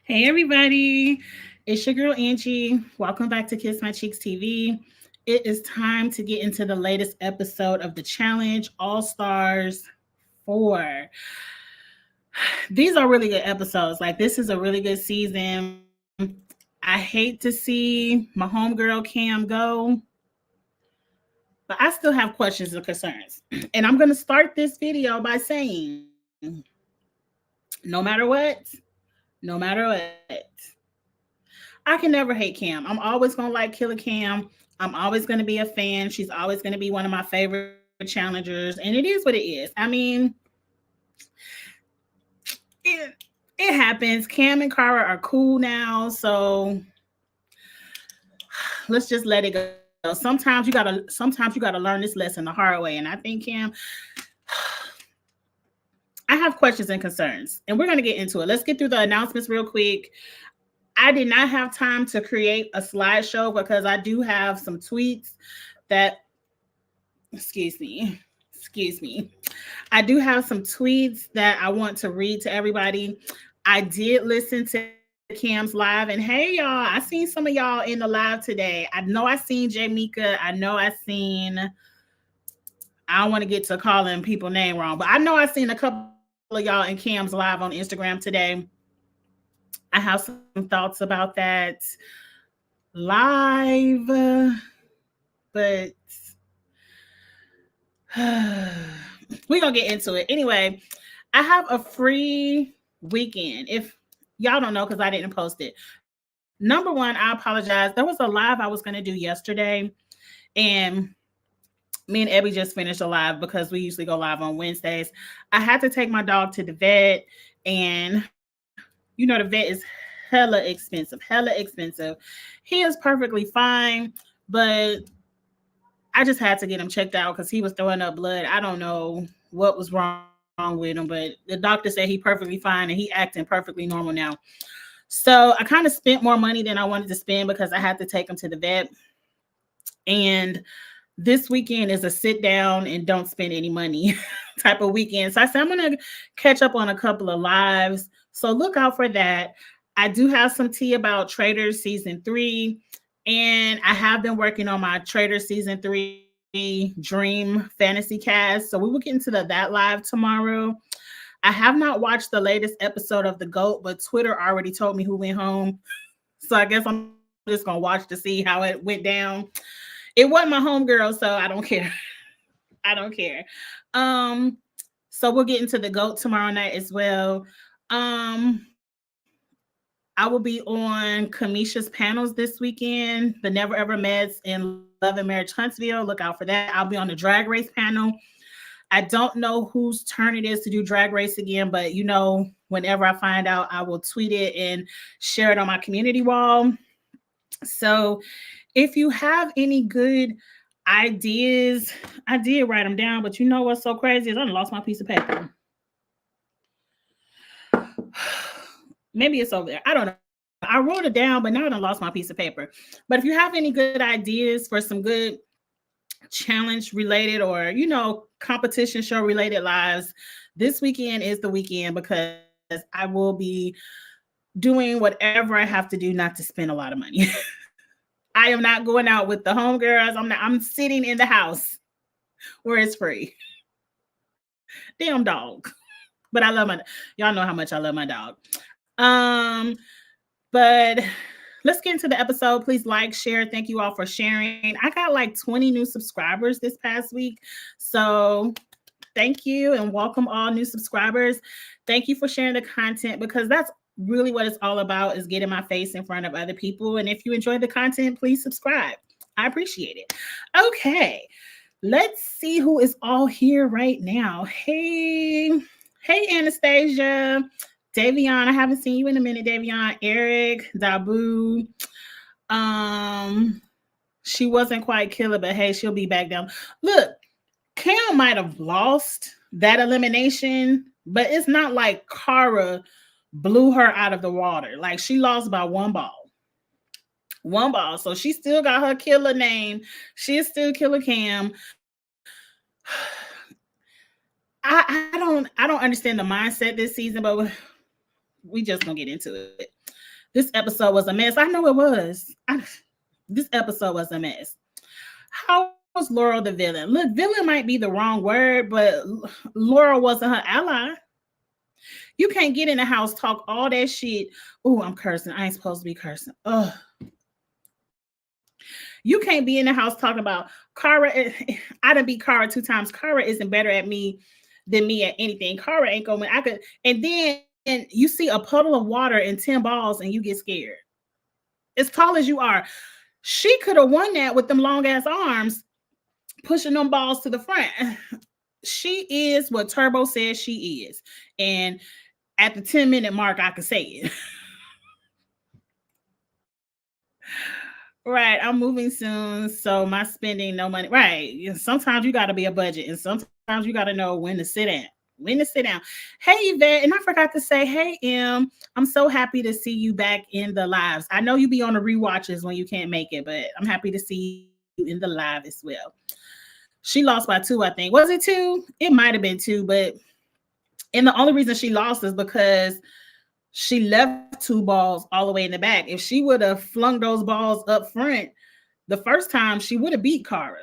Hey everybody, it's your girl Angie. Welcome back to Kiss My Cheeks TV. It is time to get into the latest episode of the challenge, All Stars 4. These are really good episodes. Like, this is a really good season. I hate to see my homegirl Cam go, but I still have questions and concerns. And I'm going to start this video by saying no matter what, no matter what, I can never hate Cam. I'm always gonna like Killer Cam. I'm always gonna be a fan. She's always gonna be one of my favorite challengers, and it is what it is. I mean, it it happens. Cam and Kara are cool now, so let's just let it go. Sometimes you gotta learn this lesson the hard way. And I think Cam, I have questions and concerns, and we're gonna get into it. Let's get through the announcements real quick. I did not have time to create a slideshow because I do have some tweets that, excuse me. I do have some tweets that I want to read to everybody. I did listen to Cam's live, and hey, y'all, I seen some of y'all in the live today. I know I seen Jay Mika. I don't want to get to calling people name wrong, but I know I seen a couple of y'all in Cam's live on Instagram today. I have some thoughts about that live, but we're gonna get into it. Anyway, I have a free weekend. If y'all don't know, because I didn't post it. Number one, I apologize. There was a live I was gonna do yesterday, and me and Ebby just finished a live because we usually go live on Wednesdays. I had to take my dog to the vet, and the vet is hella expensive. He is perfectly fine, but I just had to get him checked out because he was throwing up blood. I don't know what was wrong with him, but the doctor said he perfectly fine and he acting perfectly normal now. So I kind of spent more money than I wanted to spend because I had to take him to the vet. And this weekend is a sit down and don't spend any money type of weekend. So I said I'm gonna catch up on a couple of lives. So look out for that. I do have some tea about Traders season 3, and I have been working on my Traders season 3 Dream Fantasy Cast. So we will get into that live tomorrow. I have not watched the latest episode of The GOAT, but Twitter already told me who went home. So I guess I'm just gonna watch to see how it went down. It wasn't my homegirl, so I don't care. I don't care. Um, so we'll get into the GOAT tomorrow night as well. Um, I will be on Kamisha's panels this weekend, the Never Ever Meds and Love and Marriage Huntsville. Look out for that. I'll be on the drag race panel. I don't know whose turn it is to do drag race again, but whenever I find out, I will tweet it and share it on my community wall. So if you have any good ideas, I did write them down, but you know what's so crazy is I lost my piece of paper. Maybe it's over there. I don't know. I wrote it down, but now I done lost my piece of paper. But if you have any good ideas for some good challenge related or competition show related lives, this weekend is the weekend because I will be doing whatever I have to do not to spend a lot of money. I am not going out with the homegirls. I'm sitting in the house where it's free. Damn dog. But I love my, y'all know how much I love my dog. But let's get into the episode. Please like, share. Thank you all for sharing. I got like 20 new subscribers this past week. So thank you and welcome all new subscribers. Thank you for sharing the content because that's really what it's all about, is getting my face in front of other people. And if you enjoy the content, please subscribe. I appreciate it. Okay, let's see who is all here right now. Hey, Anastasia, Davion. I haven't seen you in a minute, Davion. Eric, Dabu. She wasn't quite killer, but hey, she'll be back down. Look, Cam might have lost that elimination, but it's not like Kara blew her out of the water. Like, she lost by one ball. One ball. So she still got her killer name. She is still Killer Cam. I don't understand the mindset this season, but we just gonna get into it. This episode was a mess. I know it was. This episode was a mess. How was Laurel the villain? Look, villain might be the wrong word, but Laurel wasn't her ally. You can't get in the house, talk all that shit. Oh, I'm cursing. I ain't supposed to be cursing. Ugh. You can't be in the house talking about Cara. I done beat Cara 2 times. Cara isn't better at me than me at anything. Cara ain't going. I could. And then you see a puddle of water and 10 balls, and you get scared. As tall as you are, she could have won that with them long ass arms, pushing them balls to the front. She is what Turbo says she is, and at the 10-minute mark, I can say it. Right, I'm moving soon, so my spending no money. Right, sometimes you got to be a budget, and sometimes you got to know when to sit down. When to sit down. Hey, Yvette, and I forgot to say, hey, M, I'm so happy to see you back in the lives. I know you be on the rewatches when you can't make it, but I'm happy to see you in the live as well. She lost by 2, I think. Was it 2? It might have been 2, but and the only reason she lost is because she left 2 balls all the way in the back. If she would have flung those balls up front the first time, she would have beat Cara.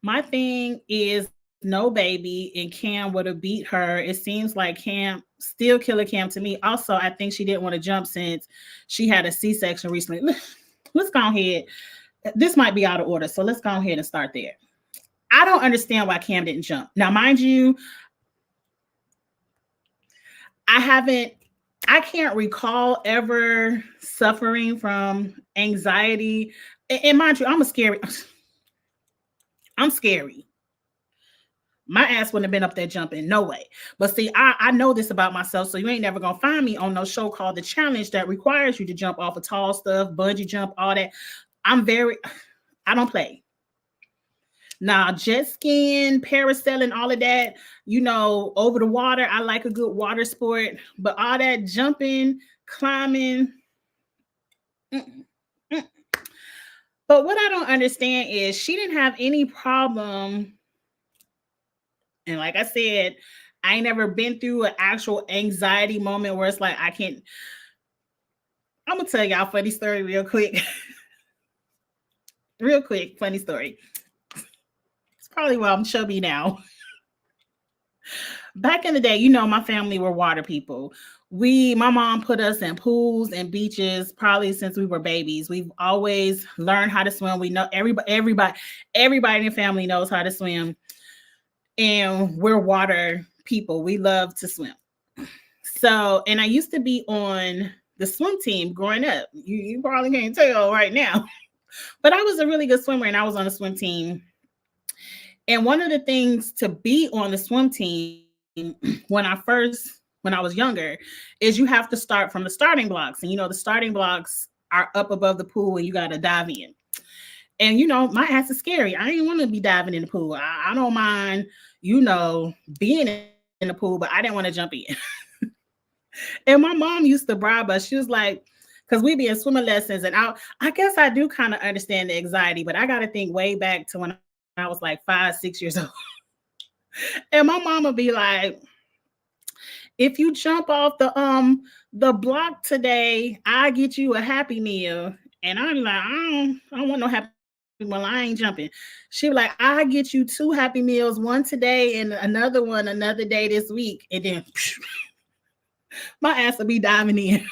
My thing is no baby, and Cam would have beat her. It seems like Cam, still Killer Cam to me. Also, I think she didn't want to jump since she had a C-section recently. Let's go ahead. This might be out of order, so let's go ahead and start there. I don't understand why Cam didn't jump. Now, mind you, I can't recall ever suffering from anxiety. And mind you, I'm scary. My ass wouldn't have been up there jumping. No way. But see, I know this about myself, so you ain't never going to find me on no show called The Challenge that requires you to jump off of tall stuff, bungee jump, all that. I don't play. Now, jet skiing, parasailing, all of that, over the water, I like a good water sport. But all that jumping, climbing. But what I don't understand is she didn't have any problem. And like I said, I ain't never been through an actual anxiety moment where it's like, I'm going to tell y'all a funny story real quick. Real quick, funny story. It's probably why I'm chubby now. Back in the day, my family were water people. My mom put us in pools and beaches probably since we were babies. We've always learned how to swim. We know everybody in the family knows how to swim. And we're water people. We love to swim. So, and I used to be on the swim team growing up. You probably can't tell right now. But I was a really good swimmer, and I was on the swim team. And one of the things to be on the swim team when I was younger is you have to start from the starting blocks. And the starting blocks are up above the pool and you got to dive in. And my ass is scary. I didn't want to be diving in the pool. I don't mind, being in the pool, but I didn't want to jump in. And my mom used to bribe us. She was like, because we be in swimming lessons, and I guess I do kind of understand the anxiety, but I got to think way back to when I was like 5, 6 years old. And my mom would be like, if you jump off the block today, I get you a Happy Meal. And I'd be like, I don't want no Happy Meal. I ain't jumping. She'd be like, I get you 2 Happy Meals, one today and another one another day this week. And then my ass would be diving in.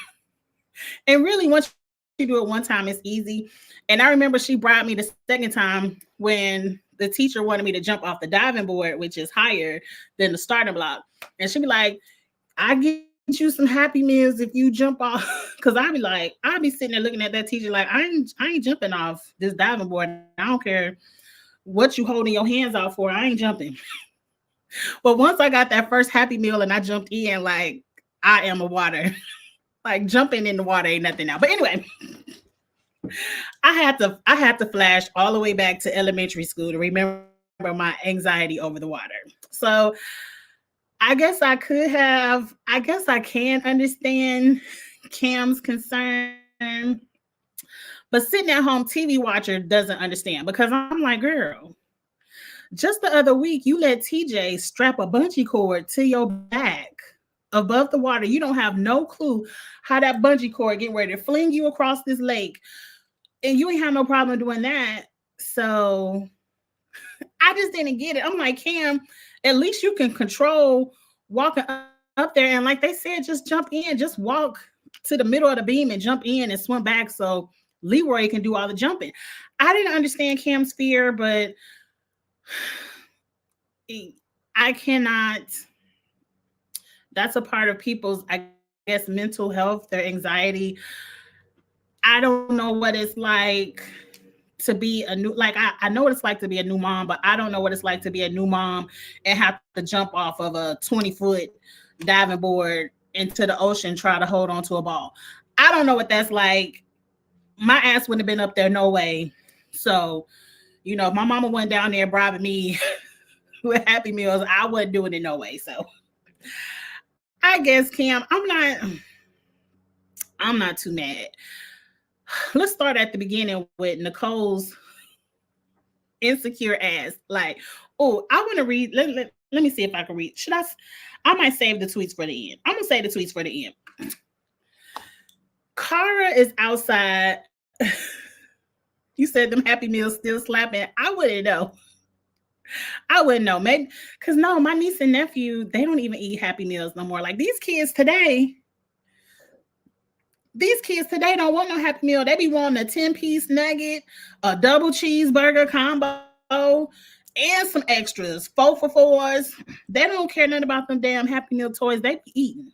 And really, once you do it one time, it's easy. And I remember she bribed me the second time when the teacher wanted me to jump off the diving board, which is higher than the starting block. And she'd be like, I get you some Happy Meals if you jump off. Because I'd be sitting there looking at that teacher like, I ain't jumping off this diving board. I don't care what you holding your hands out for. I ain't jumping. But once I got that first Happy Meal and I jumped in, like, I am a water. Like, jumping in the water ain't nothing now. But anyway, I had to flash all the way back to elementary school to remember my anxiety over the water. So I guess I can understand Cam's concern, but sitting at home TV watcher doesn't understand, because I'm like, girl, just the other week you let TJ strap a bungee cord to your back above the water. You don't have no clue how that bungee cord getting ready to fling you across this lake. And you ain't have no problem doing that. So I just didn't get it. I'm like, Cam, at least you can control walking up there. And like they said, just jump in, just walk to the middle of the beam and jump in and swim back so Leroy can do all the jumping. I didn't understand Cam's fear, but I cannot. That's a part of people's, I guess, mental health, their anxiety. I don't know what it's like to be a new, like I know what it's like to be a new mom, but I don't know what it's like to be a new mom and have to jump off of a 20-foot diving board into the ocean, try to hold on to a ball. I don't know what that's like. My ass wouldn't have been up there, no way. So, you know, if my mama went down there bribing me with Happy Meals, I wasn't doing it no way. So I guess, Cam, I'm not too mad. Let's start at the beginning with Nicole's insecure ass. Like, oh, I want to read. Let me see if I can read. I might save the tweets for the end. I'm gonna save the tweets for the end. Cara is outside. You said them Happy Meals still slapping. I wouldn't know. Maybe because no, my niece and nephew, they don't even eat Happy Meals no more. Like these kids today don't want no Happy Meal. They be wanting a 10-piece nugget, a double cheeseburger combo, and some extras, 4 for $4s. They don't care nothing about them damn Happy Meal toys. They be eating.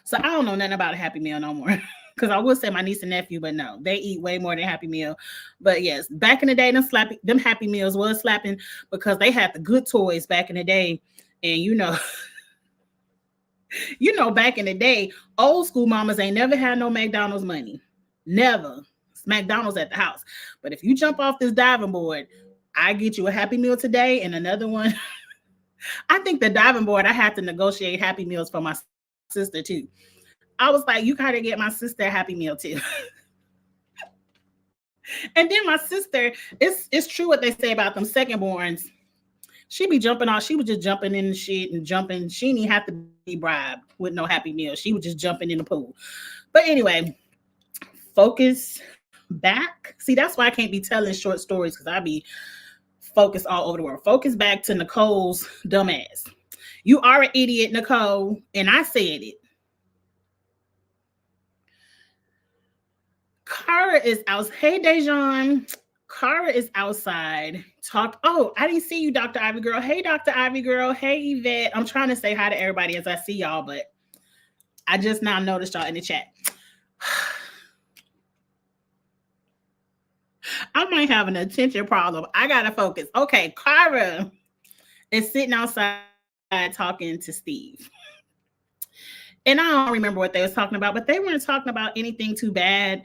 So I don't know nothing about a Happy Meal no more. Because I would say my niece and nephew, but no, they eat way more than Happy Meal. But yes, back in the day, them Happy Meals was slapping because they had the good toys back in the day. And you know, back in the day, old school mamas ain't never had no McDonald's money. Never. It's McDonald's at the house. But if you jump off this diving board, I get you a Happy Meal today and another one. I think the diving board, I had to negotiate Happy Meals for my sister too. I was like, you gotta get my sister a Happy Meal too. And then my sister, it's true what they say about them second borns. She be jumping off. She was just jumping in the shit and jumping. She didn't have to be bribed with no Happy Meal. She was just jumping in the pool. But anyway, focus back. See, that's why I can't be telling short stories because I be focused all over the world. Focus back to Nicole's dumbass. You are an idiot, Nicole. And I said it. Cara is out. Hey, Dejan. Cara is outside. Oh, I didn't see you, Dr. Ivy Girl. Hey, Dr. Ivy Girl. Hey, Yvette. I'm trying to say hi to everybody as I see y'all, but I just now noticed y'all in the chat. I might have an attention problem. I got to focus. Okay, Cara is sitting outside talking to Steve. And I don't remember what they was talking about, but they weren't talking about anything too bad.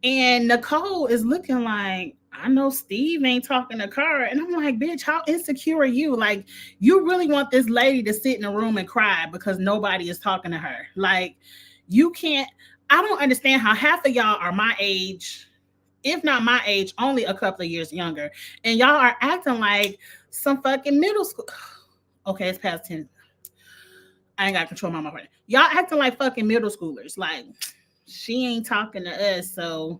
And Nicole is looking like, I know Steve ain't talking to Cara. And I'm like, bitch, how insecure are you? Like, you really want this lady to sit in a room and cry because nobody is talking to her. Like, you can't, I don't understand how half of y'all are my age, if not my age, only a couple of years younger. And y'all are acting like some fucking middle school. Okay, it's past 10. I ain't got to control my mind. Y'all acting like fucking middle schoolers. Like, she ain't talking to us, so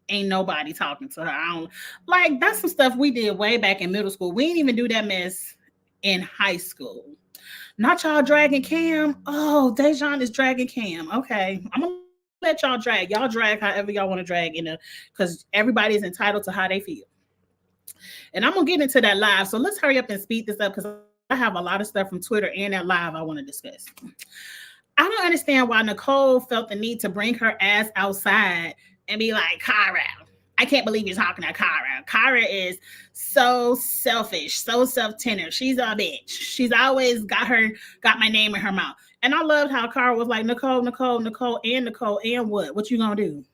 ain't nobody talking to her. I don't like that's some stuff we did way back in middle school. We didn't even do that mess in high school. Not y'all dragging Cam. Oh, Dejan is dragging Cam. Okay, I'm gonna let y'all drag. Y'all drag however y'all want to drag because everybody is entitled to how they feel. And I'm gonna get into that live. So let's hurry up and speed this up because I have a lot of stuff from Twitter and that live I want to discuss. I don't understand why Nicole felt the need to bring her ass outside and be like, Cara, I can't believe you're talking to Cara. Cara is so selfish, so self-centered. She's a bitch. She's always got my name in her mouth. And I loved how Cara was like, Nicole, and what? What you gonna do?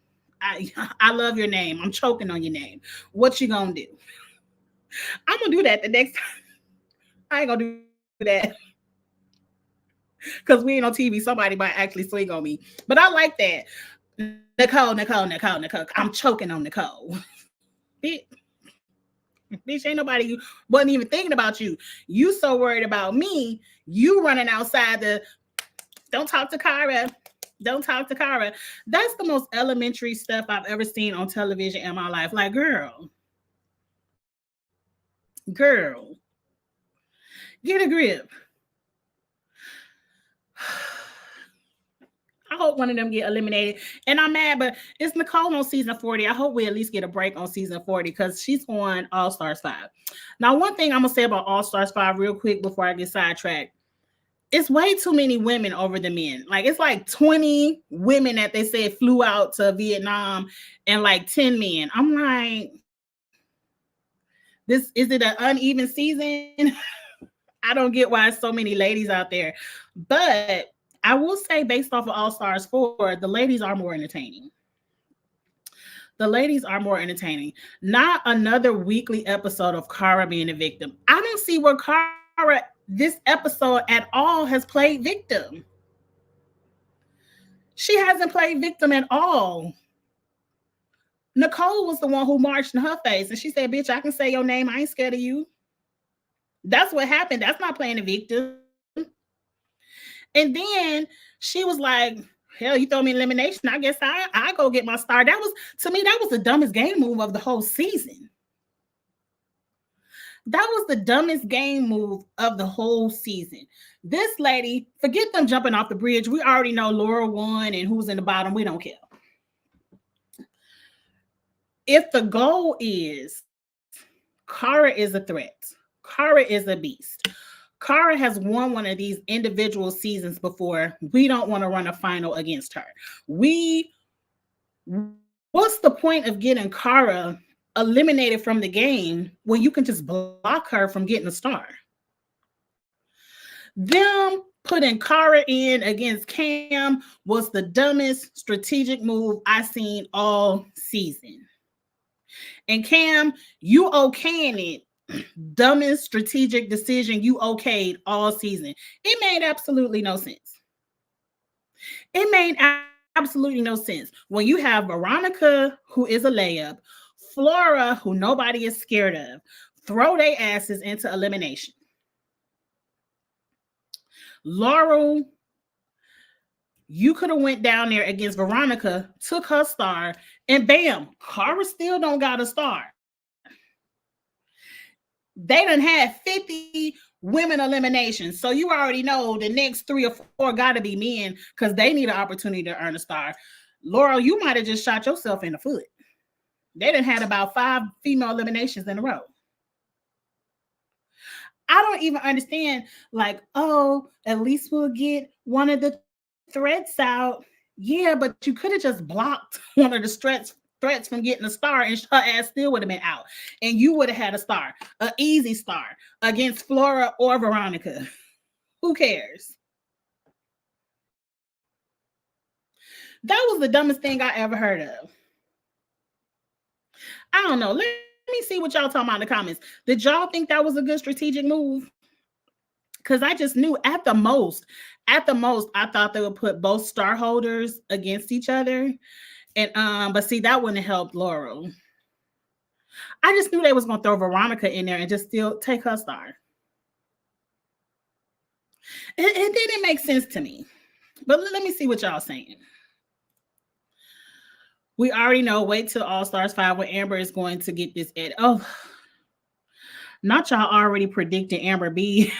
I love your name. I'm choking on your name. What you gonna do? I'm gonna do that the next time. I ain't gonna do that. Because we ain't on TV, somebody might actually swing on me. But I like that. Nicole. I'm choking on Nicole. Bitch, ain't nobody wasn't even thinking about you. You so worried about me, you running outside Don't talk to Cara. Don't talk to Cara. That's the most elementary stuff I've ever seen on television in my life. Like, girl, get a grip. I hope one of them get eliminated. And I'm mad, but it's Nicole on season 40. I hope we at least get a break on season 40 because she's on All Stars 5. Now, one thing I'm going to say about All Stars 5 real quick before I get sidetracked. It's way too many women over the men. Like, it's like 20 women that they said flew out to Vietnam and like 10 men. I'm like, this is it an uneven season? I don't get why so many ladies out there. But I will say, based off of All Stars 4, the ladies are more entertaining. The ladies are more entertaining. Not another weekly episode of Cara being a victim. I don't see where Cara, this episode at all, has played victim. She hasn't played victim at all. Nicole was the one who marched in her face and she said, bitch, I can say your name. I ain't scared of you. That's what happened. That's not playing a victim. And then she was like, hell, you throw me elimination. I guess I go get my star. That was, to me, that was the dumbest game move of the whole season. That was the dumbest game move of the whole season. This lady, forget them jumping off the bridge. We already know Laura won and who's in the bottom. We don't care. If the goal is Cara is a threat, Cara is a beast, Cara has won one of these individual seasons before, we don't want to run a final against her. What's the point of getting Cara eliminated from the game when you can just block her from getting a star? Them putting Cara in against Cam was the dumbest strategic move I've seen all season. And Cam, you okaying it. Dumbest strategic decision you okayed all season. It made absolutely no sense. It made absolutely no sense. When you have Veronica, who is a layup, Flora, who nobody is scared of, throw their asses into elimination. Laurel, you could have went down there against Veronica, took her star, and bam, Cara still don't got a star. They done had 50 women eliminations. So you already know the next 3 or 4 got to be men because they need an opportunity to earn a star. Laurel, you might have just shot yourself in the foot. They done had about 5 female eliminations in a row. I don't even understand, like, oh, at least we'll get one of the threats out. Yeah, but you could have just blocked one of the threats from getting a star and her ass still would have been out. And you would have had a star, an easy star against Flora or Veronica. Who cares? That was the dumbest thing I ever heard of. I don't know. Let me see what y'all talking about in the comments. Did y'all think that was a good strategic move? Because I just knew at the most, I thought they would put both star holders against each other. And but see, that wouldn't have helped Laurel. I just knew they was gonna throw Veronica in there and just still take her star. It didn't make sense to me. But let me see what y'all saying. We already know, wait till All Stars 5 when Amber is going to get this edit. Oh, not y'all already predicted Amber B.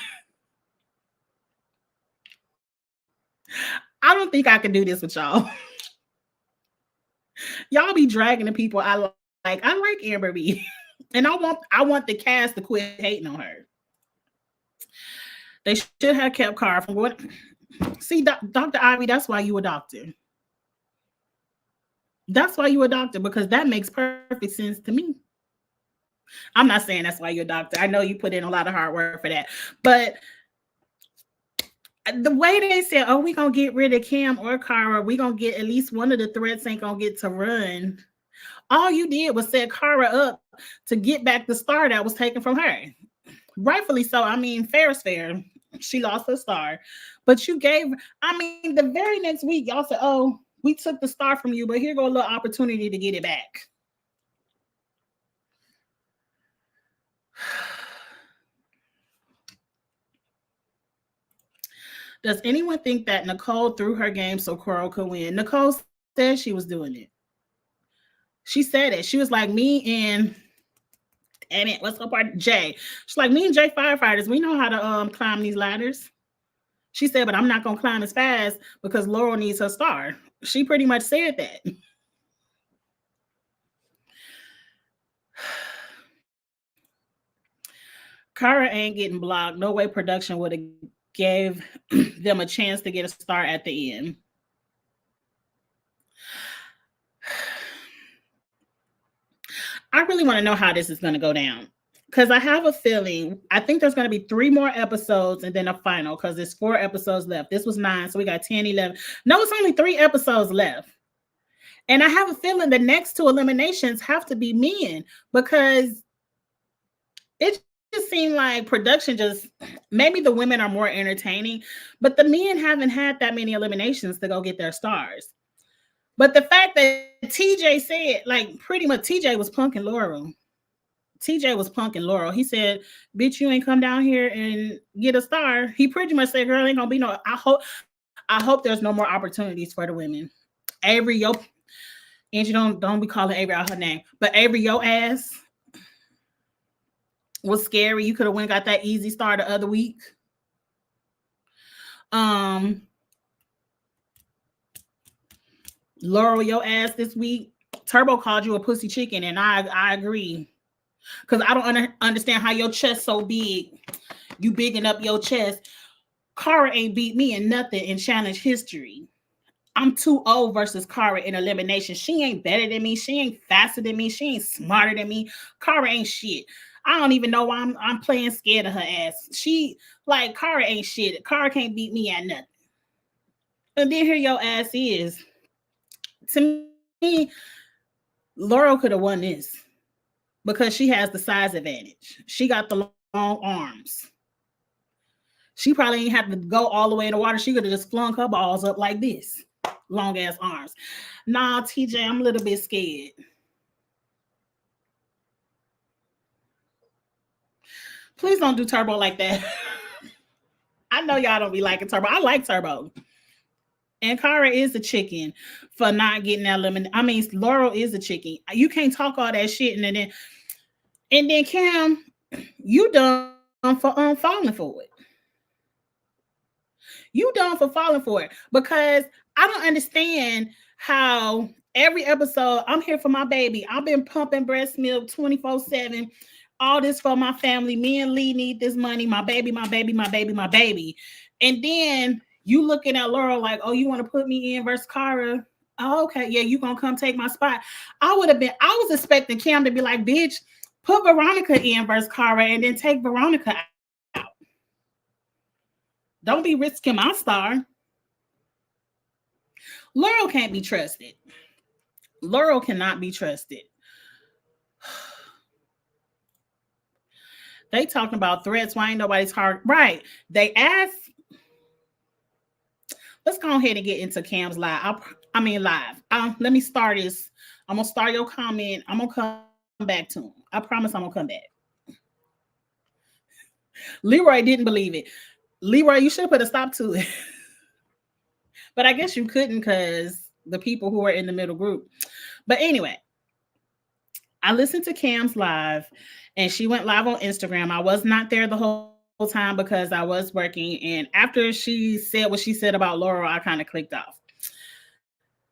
I don't think I can do this with y'all. Y'all be dragging the people I like. I like Amber B. And I want the cast to quit hating on her. They should have kept Cara from what. See, Dr. Ivy, that's why you a doctor. That's why you a doctor, because that makes perfect sense to me. I'm not saying that's why you're a doctor. I know you put in a lot of hard work for that. But the way they said, oh, we're going to get rid of Cam or Cara, we're going to get at least one of the threats ain't going to get to run. All you did was set Cara up to get back the star that was taken from her. Rightfully so. I mean, fair is fair. She lost her star. But you gave, I mean, the very next week, y'all said, oh, we took the star from you, but here go a little opportunity to get it back. Does anyone think that Nicole threw her game so Coral could win? Nicole said she was doing it. She said it. She was like, me and damn it, what's up, part Jay? She's like, me and Jay firefighters, we know how to climb these ladders. She said, but I'm not gonna climb as fast because Laurel needs her star. She pretty much said that. Cara ain't getting blocked. No way production would have gave them a chance to get a star at the end. I really want to know how this is going to go down because I have a feeling, I think there's going to be 3 more episodes and then a final because there's 4 episodes left. This was 9, so we got 10, 11. No, it's only 3 episodes left. And I have a feeling the next 2 eliminations have to be men because it just seemed like production just, maybe the women are more entertaining, but the men haven't had that many eliminations to go get their stars. But the fact that TJ said, like, pretty much TJ was punking Laurel. TJ was punking Laurel. He said, bitch, you ain't come down here and get a star. He pretty much said, girl, ain't gonna be no, I hope there's no more opportunities for the women. Avery, yo, Angie, don't be calling Avery out her name. But Avery, your ass was scary. You could have went and got that easy star the other week. Laurel, your ass this week. Turbo called you a pussy chicken, and I agree. Because I don't understand how your chest so big. You bigging up your chest. Cara ain't beat me in nothing in challenge history. I'm 2-0 versus Cara in elimination. She ain't better than me. She ain't faster than me. She ain't smarter than me. Cara ain't shit. I don't even know why I'm playing scared of her ass. Cara ain't shit. Cara can't beat me at nothing. And then here your ass is. To me, Laurel could have won this because she has the size advantage. She got the long arms. She probably ain't have to go all the way in the water. She could have just flung her balls up like this. Long ass arms. Nah, TJ, I'm a little bit scared. Please don't do Turbo like that. I know y'all don't be liking Turbo. I like Turbo. And Cara is a chicken for not getting that lemon. I mean, Laurel is a chicken. You can't talk all that shit and then Cam, you done for falling for it. You done for falling for it because I don't understand how every episode I'm here for my baby. I've been pumping breast milk 24/7. All this for my family. Me and Lee need this money. My baby, my baby, my baby, my baby. And then you looking at Laurel like, oh, you want to put me in versus Cara? Oh, okay, yeah, you gonna come take my spot. I was expecting Cam to be like, bitch, put Veronica in versus Cara and then take Veronica out. Don't be risking my star. Laurel can't be trusted. Laurel cannot be trusted. They talking about threats. Why ain't nobody's hard? Right. They asked. Let's go ahead and get into Cam's live. Live. Let me start this. I'm going to start your comment. I'm going to come back to him. I promise I'm going to come back. Leroy didn't believe it. Leroy, you should have put a stop to it. But I guess you couldn't because the people who are in the middle group. But anyway, I listened to Cam's live and she went live on Instagram. I was not there the whole time because I was working. And after she said what she said about Laurel, I kind of clicked off.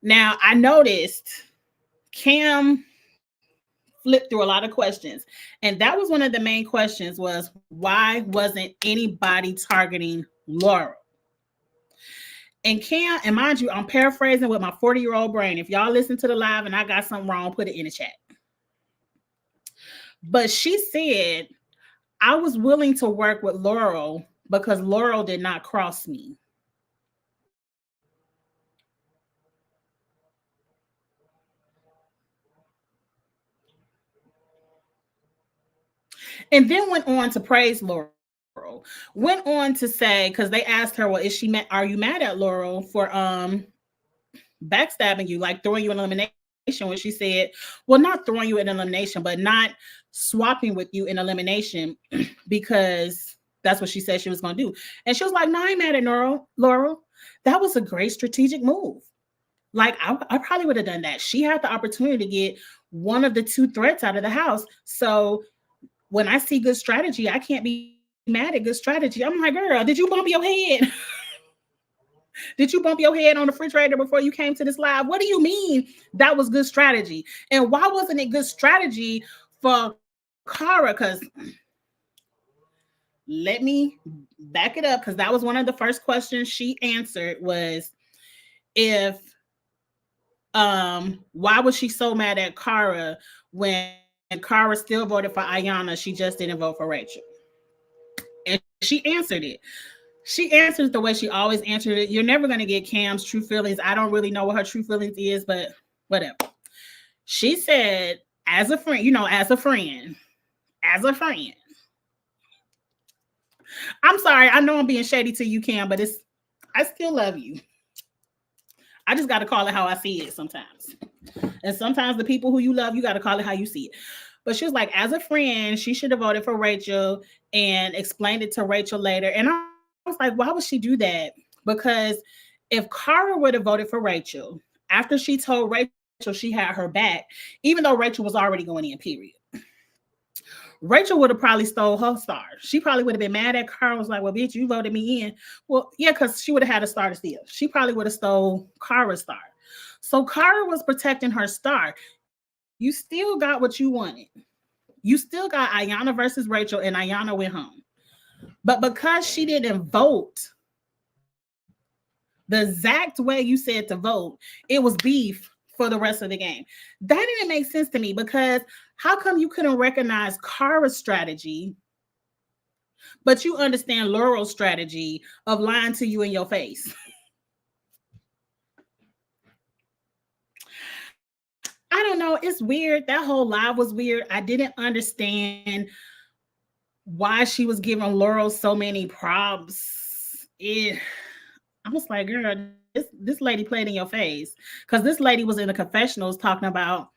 Now, I noticed Cam flipped through a lot of questions. And that was one of the main questions was, why wasn't anybody targeting Laurel? And Cam, and mind you, I'm paraphrasing with my 40-year-old brain. If y'all listen to the live and I got something wrong, put it in the chat. But she said, I was willing to work with Laurel because Laurel did not cross me. And then went on to praise Laurel. Went on to say, because they asked her, well, are you mad at Laurel for backstabbing you, like throwing you in elimination? When she said, well, not throwing you in elimination, but not swapping with you in elimination because That's what she said she was going to do. And she was like, no, I ain't mad at Laurel. That was a great strategic move. Like, I probably would have done that. She had the opportunity to get one of the two threats out of the house. So when I see good strategy, I can't be mad at good strategy. I'm like, girl, did you bump your head? Did you bump your head on the refrigerator before you came to this live? What do you mean that was good strategy? And why wasn't it good strategy for Cara? Because let me back it up, because that was one of the first questions she answered was if why was she so mad at Cara when Cara still voted for Ayanna? She just didn't vote for Rachel. And she answered it. She answers the way she always answered it. You're never going to get Cam's true feelings. I don't really know what her true feelings is, but whatever. She said, as a friend, as a friend. I'm sorry. I know I'm being shady to you, Cam, but I still love you. I just got to call it how I see it sometimes. And sometimes the people who you love, you got to call it how you see it. But she was like, as a friend, she should have voted for Rachel and explained it to Rachel later. And I was like, why would she do that? Because if Cara would have voted for Rachel after she told Rachel she had her back, even though Rachel was already going in, period, Rachel would have probably stole her star. She probably would have been mad at Cara, was like, well, bitch, you voted me in. Well, yeah, because she would have had a star to steal. She probably would have stole Cara's star. So Cara was protecting her star. You still got what you wanted. You still got Ayanna versus Rachel, and Ayanna went home. But because she didn't vote the exact way you said to vote, it was beef for the rest of the game. That didn't make sense to me, because how come you couldn't recognize Cara's strategy, but you understand Laurel's strategy of lying to you in your face? I don't know. It's weird. That whole live was weird. I didn't understand why she was giving Laurel so many props. I was like, girl, this lady played in your face. Because this lady was in the confessionals talking about,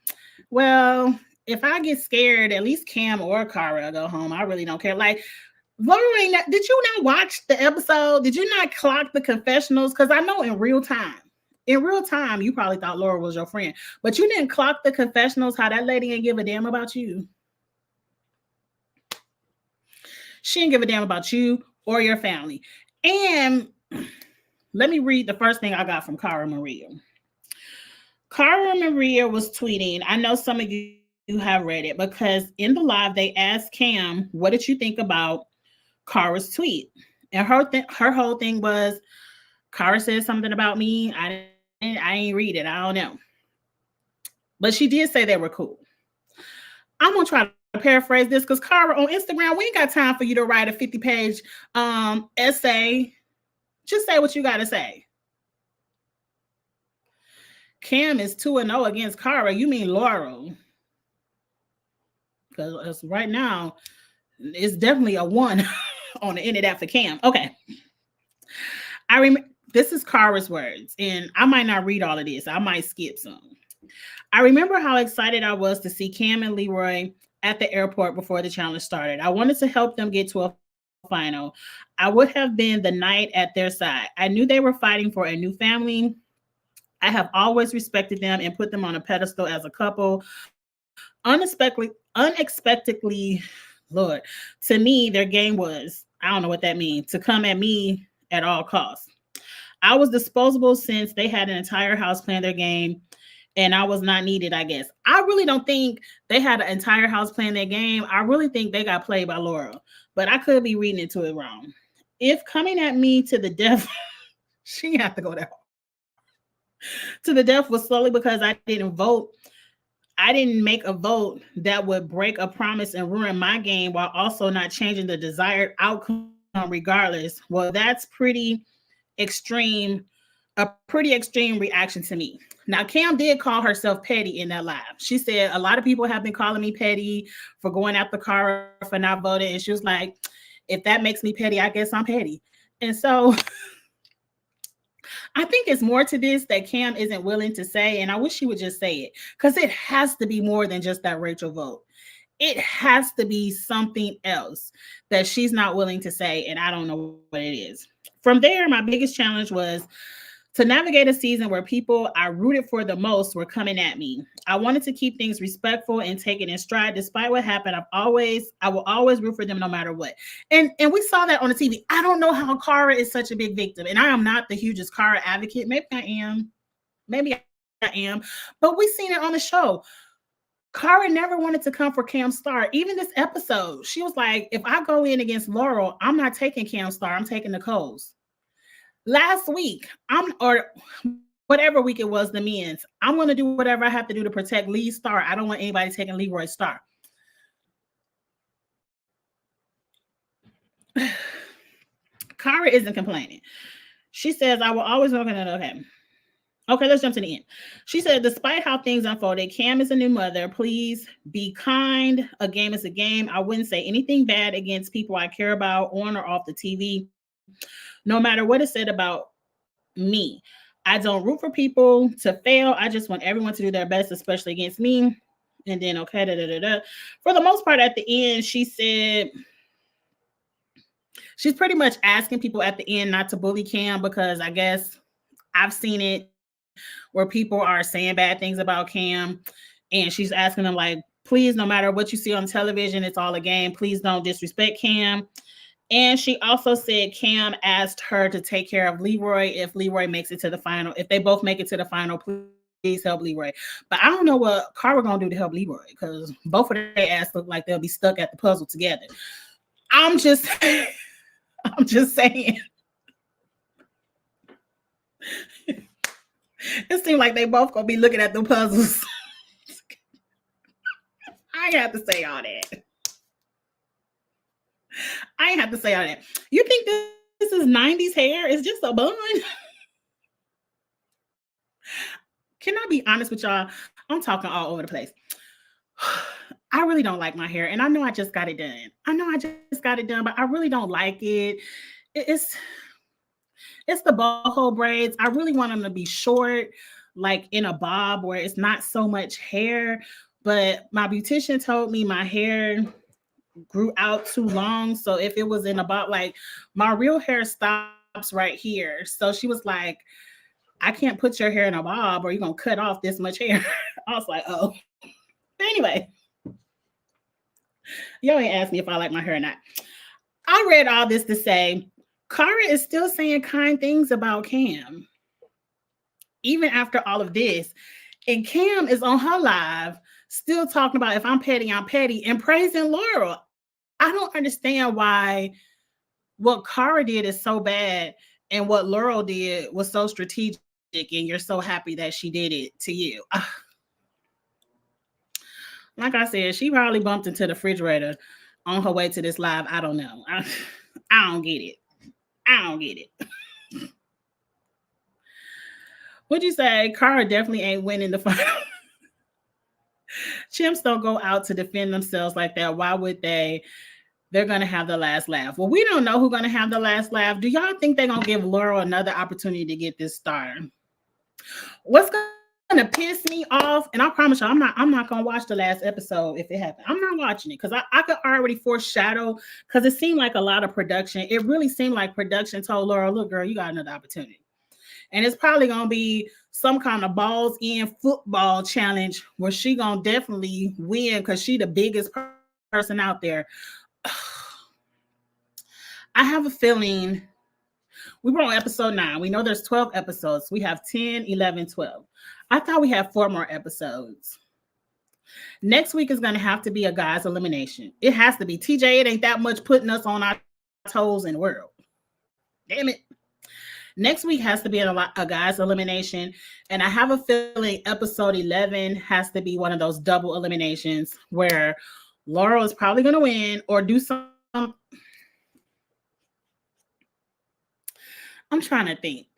well, if I get scared, at least Cam or Cara go home. I really don't care. Like, Laurel, did you not watch the episode? Did you not clock the confessionals? Because I know in real time, you probably thought Laura was your friend, but you didn't clock the confessionals, how that lady didn't give a damn about you. She didn't give a damn about you or your family. And let me read the first thing I got from Cara Maria. Cara Maria was tweeting. I know some of you have read it, because in the live, they asked Cam, what did you think about Cara's tweet? And her whole thing was, Cara said something about me. I ain't read it. I don't know. But she did say they were cool. I'm going to try to paraphrase this, because Cara, on Instagram, we ain't got time for you to write a 50-page essay. Just say what you got to say. Cam is 2-0 against Cara. You mean Laurel? Because right now, it's definitely a 1 on the end of that for Cam. Okay. I remember, this is Cara's words, and I might not read all of this. I might skip some. I remember how excited I was to see Cam and Leroy at the airport before the challenge started. I wanted to help them get to a final. I would have been the knight at their side. I knew they were fighting for a new family. I have always respected them and put them on a pedestal as a couple. Unexpectedly, Lord, to me, their game was, I don't know what that means, to come at me at all costs. I was disposable since they had an entire house plan their game, and I was not needed, I guess. I really don't think they had an entire house plan their game. I really think they got played by Laurel, but I could be reading into it wrong. If coming at me to the death, she had to go there. To the death was solely because I didn't vote. I didn't make a vote that would break a promise and ruin my game while also not changing the desired outcome regardless. Well, that's pretty extreme, a pretty extreme reaction to me. Now, Cam did call herself petty in that live. She said, a lot of people have been calling me petty for going after Cara for not voting. And she was like, if that makes me petty, I guess I'm petty. And so I think it's more to this that Cam isn't willing to say, and I wish she would just say it, because it has to be more than just that Rachel vote. It has to be something else that she's not willing to say, and I don't know what it is. From there, my biggest challenge was to navigate a season where people I rooted for the most were coming at me. I wanted to keep things respectful and take it in stride. Despite what happened, I will always root for them no matter what. And we saw that on the TV. I don't know how Cara is such a big victim, and I am not the hugest Cara advocate. Maybe I am. Maybe I am. But we seen it on the show. Cara never wanted to come for Cam Star. Even this episode, she was like, if I go in against Laurel, I'm not taking Cam Star. I'm taking Nicole's. Last week, or whatever week it was, the men's, I'm going to do whatever I have to do to protect Lee's star. I don't want anybody taking Leroy's star. Cara isn't complaining. She says, I will always work on it. Okay, let's jump to the end. She said, despite how things unfolded, Cam is a new mother. Please be kind. A game is a game. I wouldn't say anything bad against people I care about on or off the TV, no matter what is said about me. I don't root for people to fail. I just want everyone to do their best, especially against me. And then, okay, for the most part, at the end, she said she's pretty much asking people at the end not to bully Cam, because I guess I've seen it where people are saying bad things about Cam, and she's asking them, like, please, no matter what you see on television, it's all a game. Please don't disrespect Cam. And she also said Cam asked her to take care of Leroy if Leroy makes it to the final. If they both make it to the final, please help Leroy. But I don't know what Cara gonna do to help Leroy, because both of their ass look like they'll be stuck at the puzzle together. I'm just saying. It seems like they both gonna be looking at the puzzles. I ain't have to say all that. You think this is 90s hair? It's just a bun. Can I be honest with y'all? I'm talking all over the place. I really don't like my hair, and I know I just got it done. But I really don't like it. It's the boho braids. I really want them to be short, like in a bob, where it's not so much hair. But my beautician told me my hair grew out too long. So if it was in a bob, like, my real hair stops right here. So she was like, I can't put your hair in a bob or you're going to cut off this much hair. I was like, oh. But anyway, y'all ain't asked me if I like my hair or not. I read all this to say, Cara is still saying kind things about Cam, even after all of this. And Cam is on her live still talking about, if I'm petty, I'm petty, and praising Laurel. I don't understand why what Cara did is so bad and what Laurel did was so strategic, and you're so happy that she did it to you. Like I said, she probably bumped into the refrigerator on her way to this live. I don't know. I don't get it. What'd you say? Cara definitely ain't winning the final. Chimps don't go out to defend themselves like that. Why would they? They're going to have the last laugh. Well, we don't know who's going to have the last laugh. Do y'all think they're going to give Laurel another opportunity to get this star? What's going to piss me off, and I promise you, I'm not going to watch the last episode if it happens. I'm not watching it, because I could already foreshadow, because it seemed like a lot of production. It really seemed like production told Laurel, look, girl, you got another opportunity. And it's probably going to be some kind of balls in football challenge where she going to definitely win, because she the biggest person out there. I have a feeling we were on episode 9. We know there's 12 episodes. We have 10, 11, 12. I thought we had 4 more episodes. Next week is going to have to be a guys elimination. It has to be. TJ, it ain't that much putting us on our toes in the world. Damn it. Next week has to be a guys elimination. And I have a feeling episode 11 has to be one of those double eliminations where Laurel is probably going to win or do some. I'm trying to think.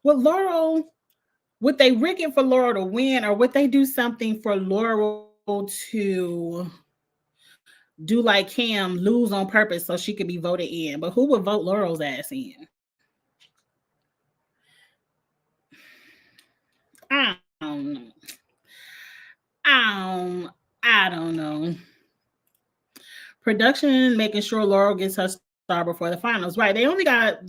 Would they rig it for Laurel to win, or would they do something for Laurel to do like Cam, lose on purpose so she could be voted in? But who would vote Laurel's ass in? I don't know. I don't Production making sure Laurel gets her star before the finals. Right. They only got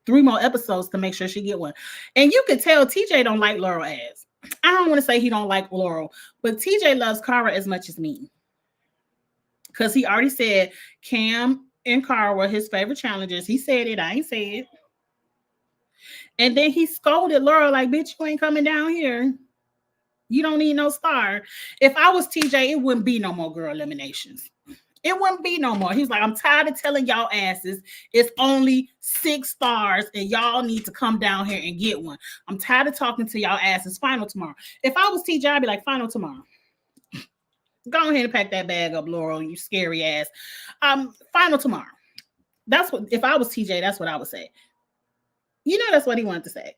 3 more episodes to make sure she get one. And you could tell TJ don't like Laurel ass. I don't want to say he don't like Laurel, but TJ loves Cara as much as me. Because he already said Cam and Cara were his favorite challengers. He said it. I ain't say it. And then he scolded Laurel like, bitch, you ain't coming down here. You don't need no star. If I was TJ, it wouldn't be no more girl eliminations. It wouldn't be no more. He's like, I'm tired of telling y'all asses it's only 6 stars and y'all need to come down here and get one. I'm tired of talking to y'all asses. Final tomorrow. If I was TJ, I'd be like, final tomorrow. Go ahead and pack that bag up, Laurel, you scary ass. Final tomorrow. That's what, if I was TJ, that's what I would say. You know, that's what he wanted to say.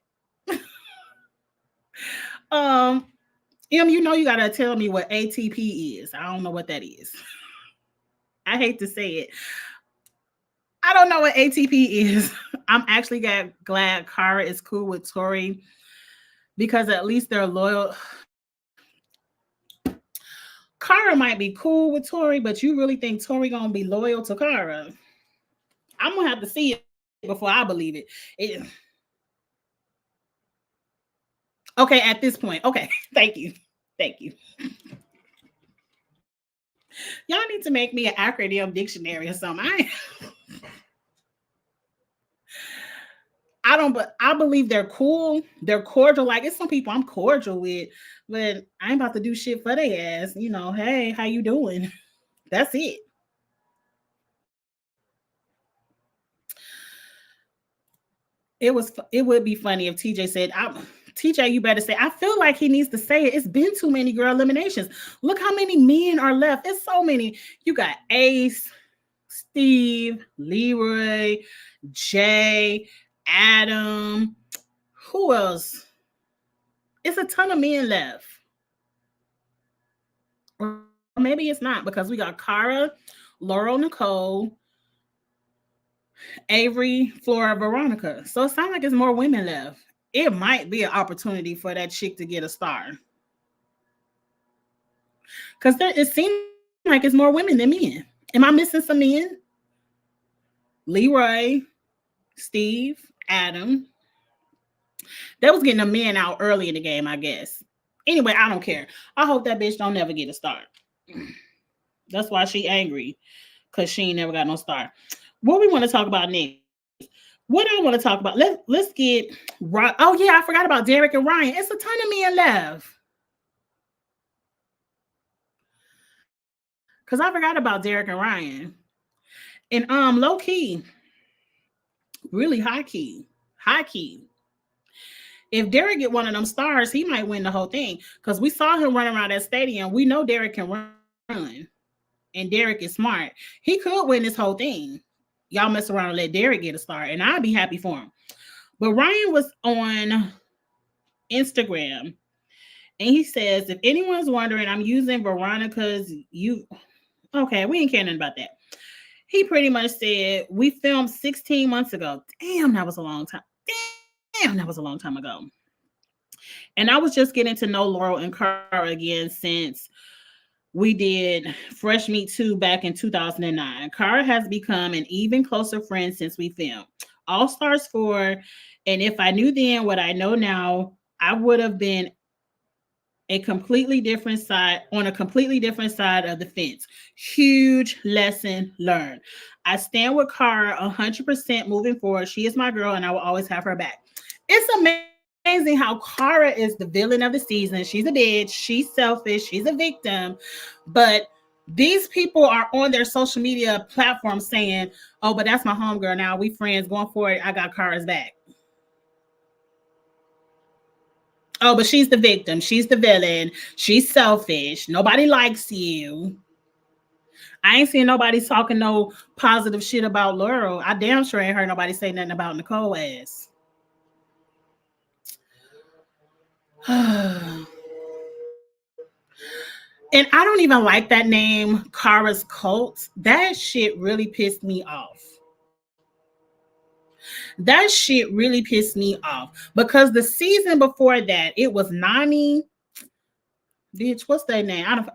You know, you gotta tell me what ATP is. I don't know what that is. I hate to say it. I don't know what ATP is. I'm actually glad Cara is cool with Tori because at least they're loyal. Cara might be cool with Tori, but you really think Tori gonna be loyal to Cara? I'm gonna have to see it before I believe it. Okay, at this point. Okay, thank you. Y'all need to make me an acronym dictionary or something. But I believe they're cool. They're cordial. Like, it's some people I'm cordial with, but I ain't about to do shit for their ass. You know, hey, how you doing? That's it. It would be funny if TJ said, TJ, you better say, I feel like he needs to say it. It's been too many girl eliminations. Look how many men are left. It's so many. You got Ace, Steve, Leroy, Jay, Adam. Who else? It's a ton of men left. Or maybe it's not, because we got Cara, Laurel, Nicole, Avery, Flora, Veronica. So it sounds like it's more women left. It might be an opportunity for that chick to get a star. Because it seems like it's more women than men. Am I missing some men? Leroy, Steve, Adam. They was getting the men out early in the game, I guess. Anyway, I don't care. I hope that bitch don't never get a star. That's why she angry. Because she ain't never got no star. What we want to talk about next? What I want to talk about, let's get right. Oh yeah, I forgot about Derek and Ryan. It's a ton of men left. Because I forgot about Derek and Ryan. And low key, really high key. If Derek get one of them stars, he might win the whole thing. Because we saw him run around that stadium. We know Derek can run. And Derek is smart. He could win this whole thing. Y'all mess around and let Derek get a star, and I'd be happy for him. But Ryan was on Instagram, and he says, if anyone's wondering, I'm using Veronica's okay, we ain't caring about that. He pretty much said, we filmed 16 months ago. Damn, that was a long time. Ago. And I was just getting to know Laurel and Cara again since we did Fresh Meat 2 back in 2009. Cara has become an even closer friend since we filmed All Stars 4. And if I knew then what I know now, I would have been on a completely different side of the fence. Huge lesson learned. I stand with Cara 100% moving forward. She is my girl and I will always have her back. It's amazing how Cara is the villain of the season. She's a bitch. She's selfish. She's a victim. But these people are on their social media platforms saying, oh, but that's my homegirl now. We friends going forward. I got Cara's back. Oh, but she's the victim. She's the villain. She's selfish. Nobody likes you. I ain't seen nobody talking no positive shit about Laurel. I damn sure ain't heard nobody say nothing about Nicole ass. And I don't even like that name, Cara's Cult. That shit really pissed me off. Because the season before that, it was Nani. Bitch, what's that name?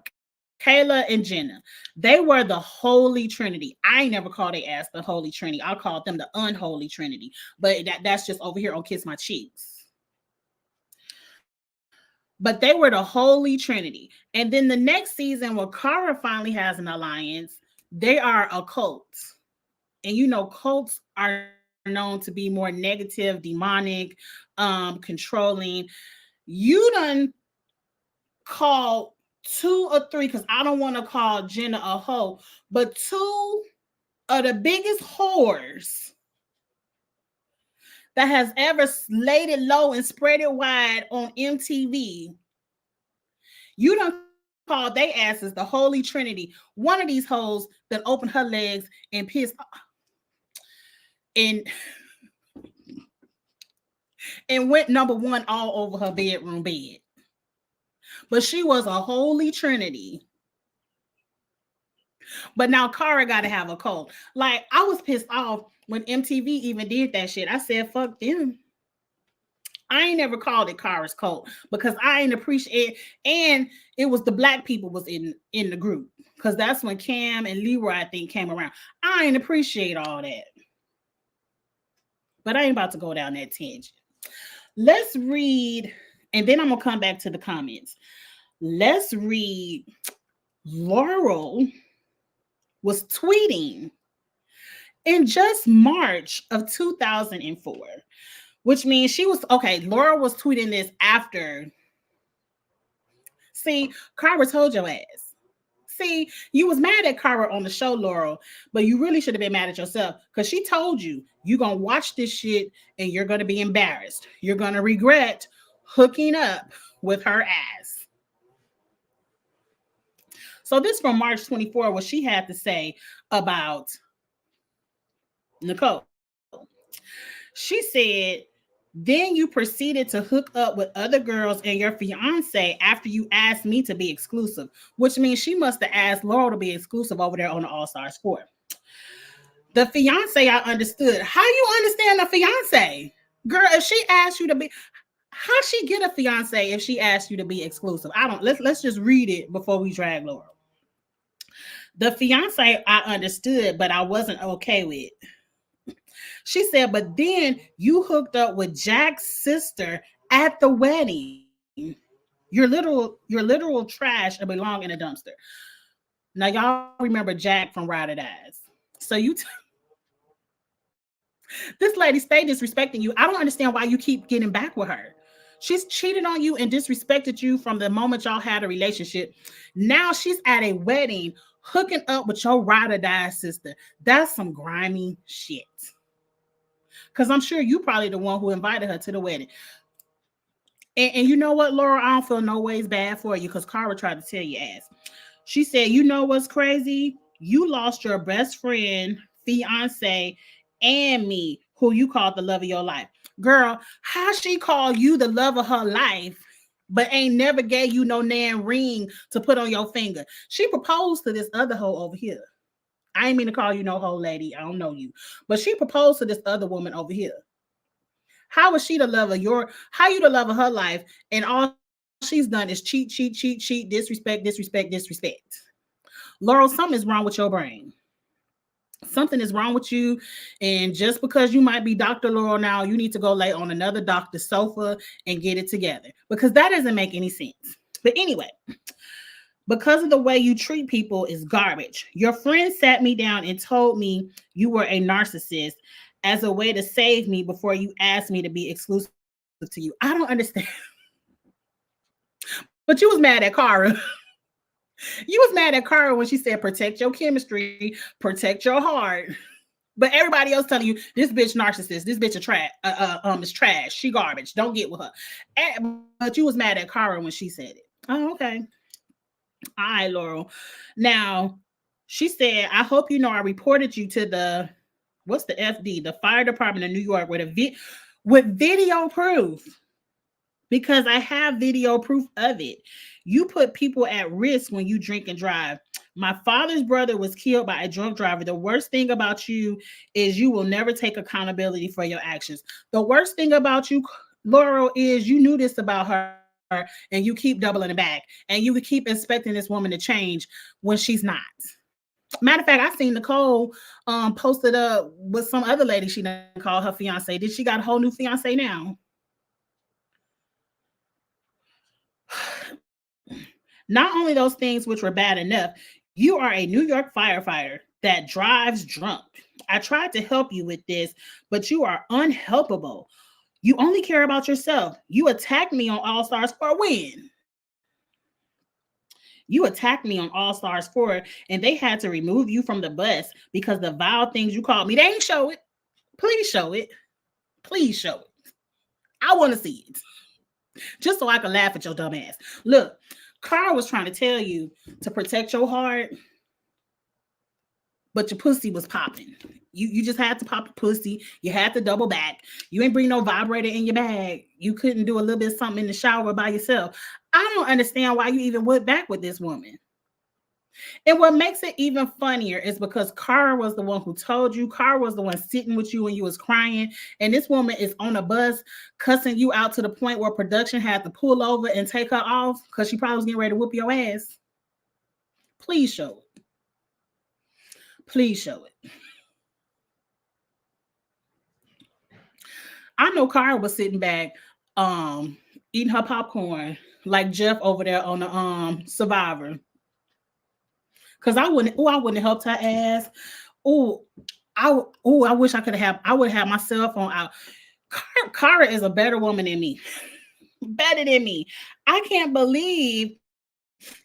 Kayla and Jenna. They were the Holy Trinity. I ain't never called they ass the Holy Trinity. I called them the Unholy Trinity. But that's just over here on Kiss My Cheeks. But they were the Holy Trinity. And then the next season, where Cara finally has an alliance, they are a cult. And you know, cults are known to be more negative, demonic, controlling. You done call two or three, because I don't want to call Jenna a hoe, but two of the biggest whores that has ever laid it low and spread it wide on MTV. You don't call they asses the Holy Trinity. One of these hoes that opened her legs and pissed and went number one all over her bedroom bed. But she was a Holy Trinity. But now Cara got to have a cult. Like, I was pissed off when MTV even did that shit. I said, fuck them. I ain't never called it Cara's cult because I ain't appreciate it. And it was the black people was in the group, because that's when Cam and Leroy, I think, came around. I ain't appreciate all that. But I ain't about to go down that tangent. Let's read, and then I'm going to come back to the comments. Let's read. Laurel was tweeting in just March of 2004, which means she was, okay, Laurel was tweeting this after. See, Cara told your ass. See, you was mad at Cara on the show, Laurel, but you really should have been mad at yourself, because she told you, you're going to watch this shit and you're going to be embarrassed. You're going to regret hooking up with her ass. So this from March 24, what she had to say about Nicole. She said, then you proceeded to hook up with other girls and your fiance after you asked me to be exclusive, which means she must have asked Laurel to be exclusive over there on the All-Star Sport. The fiance, I understood. How you understand the fiance? Girl, if she asked you to be, how she get a fiance if she asked you to be exclusive? Let's just read it before we drag Laurel. The fiance, I understood, but I wasn't okay with. She said, but then you hooked up with Jack's sister at the wedding. Your literal trash and belong in a dumpster. Now, y'all remember Jack from Ride or Dies. So this lady stayed disrespecting you. I don't understand why you keep getting back with her. She's cheated on you and disrespected you from the moment y'all had a relationship. Now she's at a wedding hooking up with your Ride or Die sister. That's some grimy shit. Because I'm sure you probably the one who invited her to the wedding. And you know what, Laura? I don't feel no ways bad for you, because Cara tried to tell your ass. She said, you know what's crazy? You lost your best friend, fiance, and me, who you called the love of your life. Girl, how she call you the love of her life, but ain't never gave you no damn ring to put on your finger? She proposed to this other hoe over here. I ain't mean to call you no hoe, lady. I don't know you. But she proposed to this other woman over here. How is she the love of how you the love of her life, and all she's done is cheat, disrespect. Laurel, something is wrong with your brain. Something is wrong with you, and just because you might be Dr. Laurel now, you need to go lay on another doctor's sofa and get it together, because that doesn't make any sense. But anyway, because of the way you treat people is garbage. Your friend sat me down and told me you were a narcissist as a way to save me before you asked me to be exclusive to you. I don't understand. But you was mad at Cara. You was mad at Cara when she said, protect your chemistry, protect your heart. But everybody else telling you, this bitch narcissist, this bitch is trash. She garbage. Don't get with her. But you was mad at Cara when she said it. Oh, okay. All right, Laurel. Now, she said, I hope you know I reported you to the, what's the FD? The fire department of New York with video proof, because I have video proof of it. You put people at risk when you drink and drive. My father's brother was killed by a drunk driver. The worst thing about you is you will never take accountability for your actions. The worst thing about you, Laurel, is you knew this about her and you keep doubling it back, and you could keep expecting this woman to change when she's not. Matter of fact, I seen Nicole posted up with some other lady she didn't call her fiance. Did she got a whole new fiance now? Not only those things which were bad enough, you are a New York firefighter that drives drunk. I tried to help you with this, but you are unhelpable. You only care about yourself. You attacked me on All Stars for a win. You attacked me on All Stars 4, and they had to remove you from the bus because the vile things you called me. They ain't show it. Please show it. Please show it. I want to see it. Just so I can laugh at your dumb ass. Look, Carl was trying to tell you to protect your heart, but your pussy was popping. You just had to pop the pussy. You had to double back. You ain't bring no vibrator in your bag. You couldn't do a little bit of something in the shower by yourself. I don't understand why you even went back with this woman. And what makes it even funnier is because Cara was the one who told you. Cara was the one sitting with you when you was crying. And this woman is on a bus cussing you out to the point where production had to pull over and take her off because she probably was getting ready to whoop your ass. Please show it. Please show it. I know Cara was sitting back eating her popcorn like Jeff over there on the Survivor. Cause I wouldn't have helped her ass. I wish I could have. I would have my cell phone out. Cara is a better woman than me. Better than me. I can't believe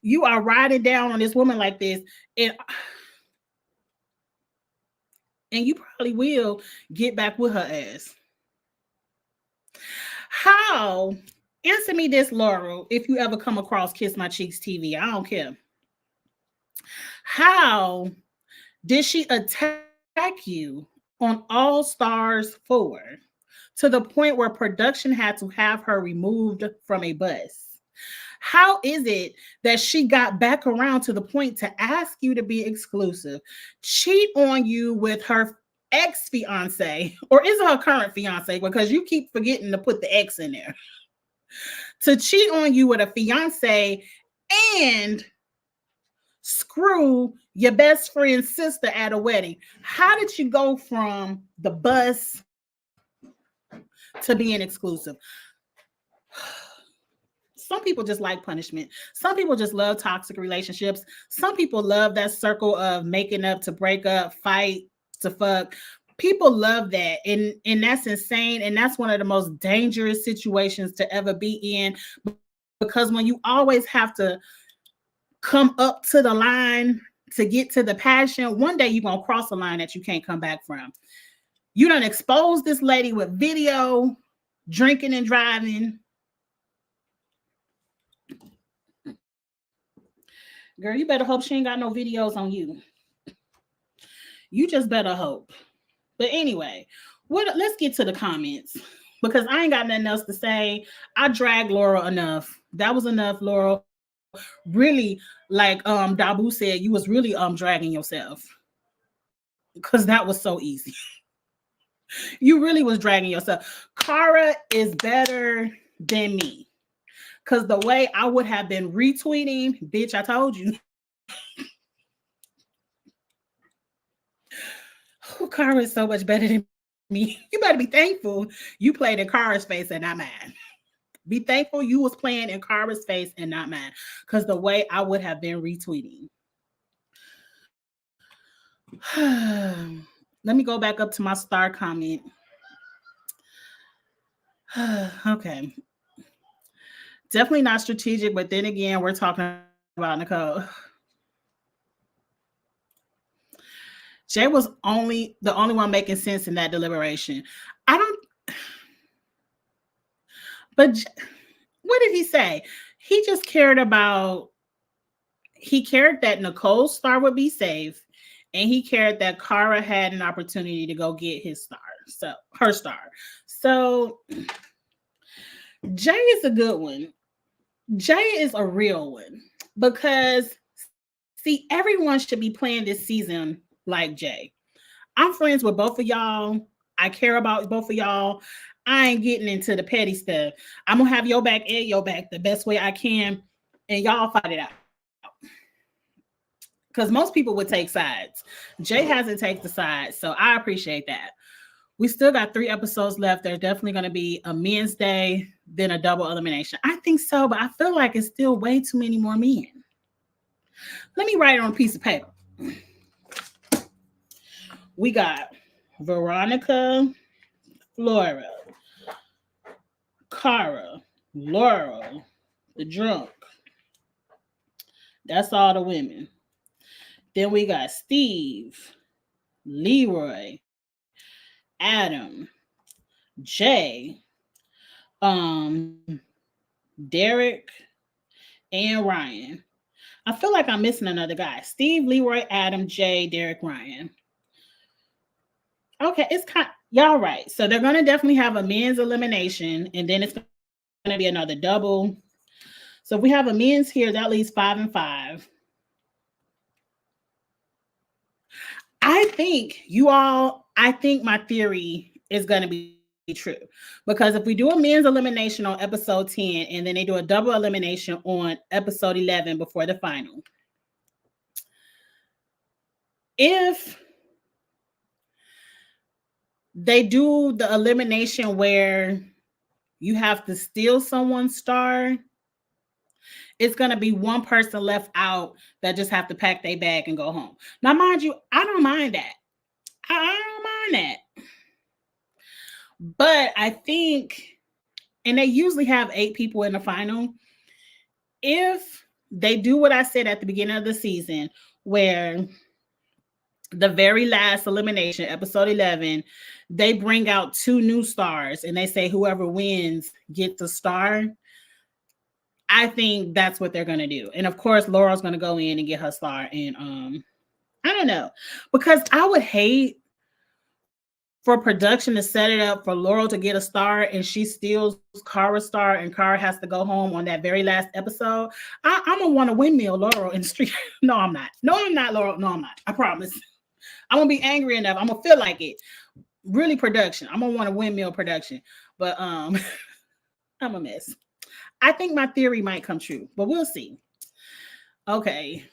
you are riding down on this woman like this, and you probably will get back with her ass. How? Answer me this, Laurel, if you ever come across Kiss My Cheeks TV. I don't care. How did she attack you on All Stars 4 to the point where production had to have her removed from a bus? How is it that she got back around to the point to ask you to be exclusive, cheat on you with her ex-fiance, or is it her current fiance? Because you keep forgetting to put the ex in there. To cheat on you with a fiance and screw your best friend's sister at a wedding. How did you go from the bus to being exclusive? Some people just like punishment. Some people just love toxic relationships. Some people love that circle of making up to break up, fight to fuck. People love that. And that's insane. And that's one of the most dangerous situations to ever be in, because when you always have to come up to the line to get to the passion, one day you're going to cross a line that you can't come back from. You done exposed this lady with video, drinking and driving. Girl, you better hope she ain't got no videos on you. You just better hope. But anyway, let's get to the comments, because I ain't got nothing else to say. I dragged Laurel enough. That was enough, Laurel. Really, like Dabu said, you was really dragging yourself, because that was so easy. You really was dragging yourself. Cara is better than me, because the way I would have been retweeting, bitch, I told you. Oh, Cara is so much better than me. You better be thankful you played in Cara's face and not mine. Be thankful you was playing in Cara's face and not mine, because the way I would have been retweeting. Let me go back up to my star comment. Okay. Definitely not strategic, but then again, we're talking about Nicole. Jay was the only one making sense in that deliberation. But what did he say? He just cared that Nicole's star would be safe, and he cared that Cara had an opportunity to go get his star. So her star. So Jay is a good one. Jay is a real one, because see, everyone should be playing this season like Jay. I'm friends with both of y'all. I care about both of y'all. I ain't getting into the petty stuff. I'm gonna have your back and your back the best way I can, and y'all fight it out. Because most people would take sides. Jay hasn't taken the side, so I appreciate that. We still got 3 episodes left. There's definitely going to be a men's day, then a double elimination. I think so, but I feel like it's still way too many more men. Let me write it on a piece of paper. We got Veronica, Flora, Cara, Laurel, the drunk. That's all the women. Then we got Steve, Leroy, Adam, Jay, Derek, and Ryan. I feel like I'm missing another guy. Steve, Leroy, Adam, Jay, Derek, Ryan. Okay, it's kind of, y'all right. So they're gonna definitely have a men's elimination, and then it's gonna be another double. So if we have a men's here, that leaves 5 and 5. I think my theory is gonna be true, because if we do a men's elimination on episode 10 and then they do a double elimination on episode 11 before the final, if they do the elimination where you have to steal someone's star, it's going to be one person left out that just have to pack their bag and go home. Now, mind you, I don't mind that. I don't mind that. But I think, and they usually have 8 people in the final, if they do what I said at the beginning of the season, where the very last elimination, episode 11, they bring out 2 new stars and they say whoever wins gets a star, I think that's what they're going to do. And of course, Laurel's going to go in and get her star. And I don't know, because I would hate for production to set it up for Laurel to get a star and she steals Cara's star and Cara has to go home on that very last episode. I'm going to want to windmill Laurel in the street. No, I'm not. No, I'm not, Laurel. No, I'm not. I promise. I'm going to be angry enough. I'm going to feel like it. Really production. I'm going to want a windmill production. But I'm a mess. I think my theory might come true, but we'll see. Okay.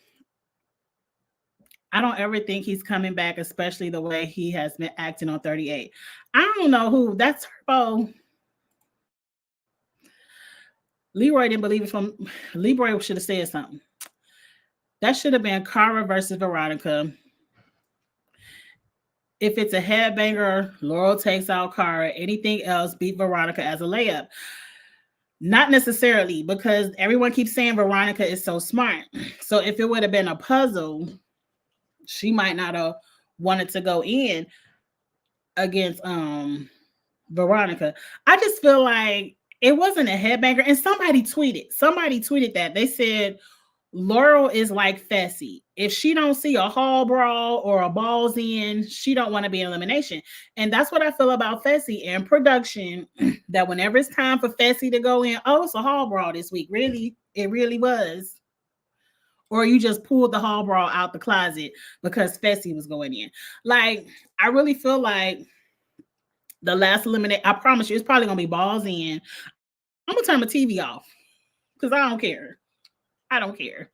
I don't ever think he's coming back, especially the way he has been acting on 38. I don't know who. That's Turbo. Leroy didn't believe it from Leroy should have said something. That should have been Cara versus Veronica. If it's a headbanger, Laurel takes out Cara. Anything else, beat Veronica as a layup. Not necessarily, because everyone keeps saying Veronica is so smart. So if it would have been a puzzle, she might not have wanted to go in against Veronica. I just feel like it wasn't a headbanger. And somebody tweeted that. They said Laurel is like Fessy. If she don't see a hall brawl or a balls in, she don't want to be in elimination. And that's what I feel about Fessy and production, that whenever it's time for Fessy to go in, oh, it's a hall brawl this week. Really? It really was. Or you just pulled the hall brawl out the closet because Fessy was going in. Like, I really feel like the last eliminate, I promise you, it's probably going to be balls in. I'm going to turn my TV off because I don't care. I don't care.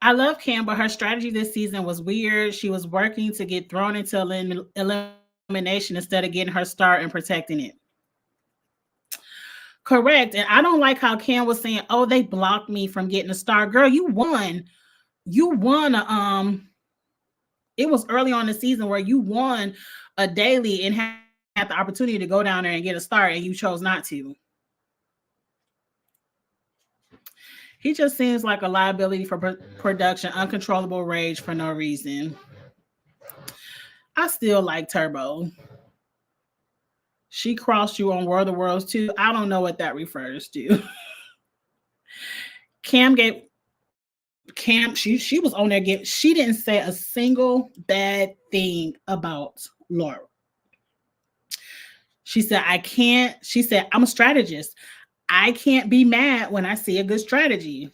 I love Cam, but her strategy this season was weird. She was working to get thrown into elimination instead of getting her start and protecting it. Correct. And I don't like how Cam was saying, oh, they blocked me from getting a star. Girl, you won. You won it was early on the season where you won a daily and had the opportunity to go down there and get a star, and you chose not to. He just seems like a liability for production, uncontrollable rage for no reason. I still like Turbo. She crossed you on World of Worlds too. I don't know what that refers to. Cam, she was on there. She didn't say a single bad thing about Laura. She said, I'm a strategist. I can't be mad when I see a good strategy.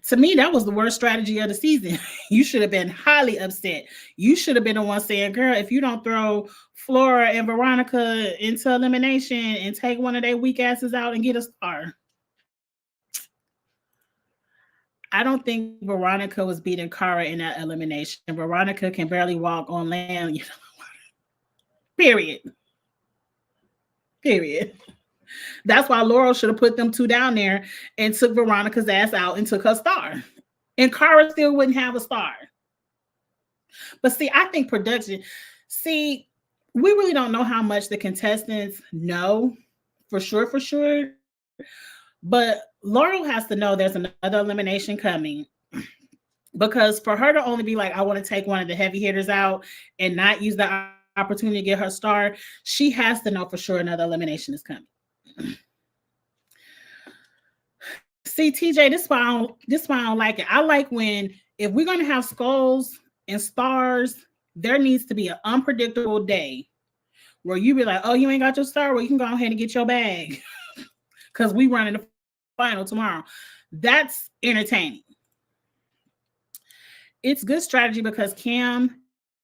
To me, that was the worst strategy of the season. You should have been highly upset. You should have been the one saying, girl, if you don't throw Flora and Veronica into elimination and take one of their weak asses out and get a star. I don't think Veronica was beating Cara in that elimination. Veronica can barely walk on land. Period. That's why Laurel should have put them two down there and took Veronica's ass out and took her star. And Cara still wouldn't have a star. But see, I think production, we really don't know how much the contestants know for sure. But Laurel has to know there's another elimination coming. Because for her to only be like, I want to take one of the heavy hitters out and not use the opportunity to get her star, she has to know for sure another elimination is coming. See, TJ, this is why I don't like it. I like when, if we're going to have skulls and stars, there needs to be an unpredictable day where you be like, oh, you ain't got your star? Well, you can go ahead and get your bag because we run in the final tomorrow. That's entertaining. It's good strategy because Cam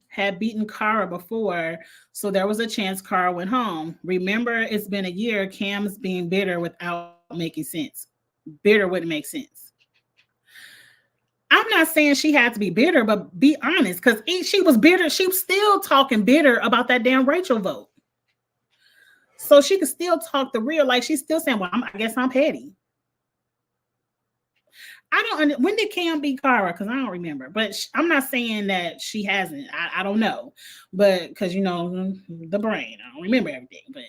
had beaten Cara before, so there was a chance Cara went home. Remember, it's been a year. Cam's being bitter without making sense. Bitter wouldn't make sense. I'm not saying she had to be bitter, but be honest, because she was bitter. She was still talking bitter about that damn Rachel vote. So she could still talk the real, like she's still saying, well, I guess I'm petty. When did Cam beat Cara? Because I don't remember. But I'm not saying that she hasn't. I don't know. But because, the brain. I don't remember everything. But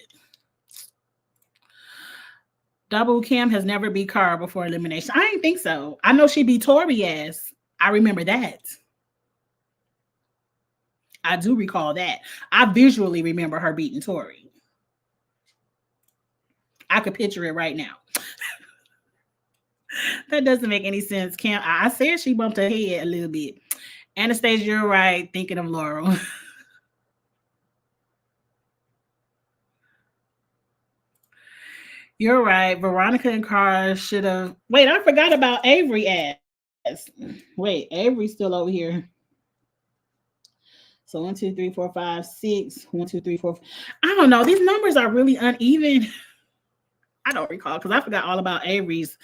Double Cam has never beat Cara before elimination. I didn't think so. I know she beat Tori ass. I remember that. I do recall that. I visually remember her beating Tori. I could picture it right now. That doesn't make any sense. Cam, I said she bumped her head a little bit. Anastasia, you're right. Thinking of Laurel. You're right. Veronica and Cara should have. Wait, I forgot about Avery ass. Wait, Avery's still over here. So 1, 2, 3, 4, 5, 6. 1, 2, 3, 4. I don't know. These numbers are really uneven. I don't recall because I forgot all about Avery's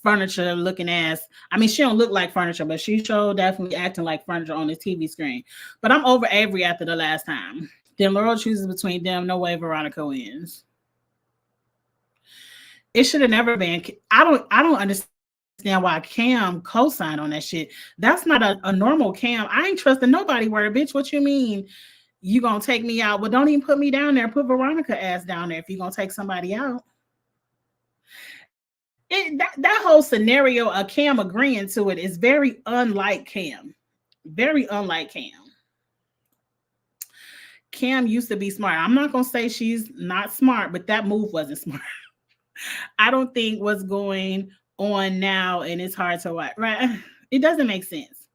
furniture looking ass. I mean, she don't look like furniture, but she showed definitely acting like furniture on this TV screen. But I'm over Avery after the last time. Then Laurel chooses between them. No way Veronica wins. It should have never been. I don't understand why Cam co-signed on that shit. That's not a normal Cam. I ain't trusting nobody word, bitch. What you mean? You gonna take me out? Well, don't even put me down there. Put Veronica ass down there if you're gonna take somebody out. That whole scenario of Cam agreeing to it is very unlike Cam. Very unlike Cam. Cam used to be smart. I'm not going to say she's not smart, but that move wasn't smart. I don't think what's going on now, and it's hard to watch, right? It doesn't make sense.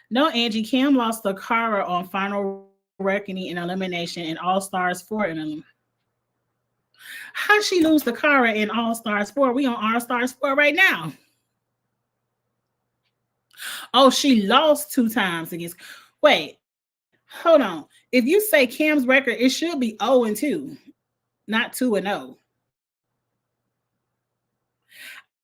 No, Angie, Cam lost to Cara on Final Reckoning in elimination and All Stars 4 in elimination. How she lose to Cara in All Stars 4? We on All Stars 4 right now. Oh, she lost 2 times against. Wait, hold on. If you say Cam's record, it should be 0-2, not 2-0.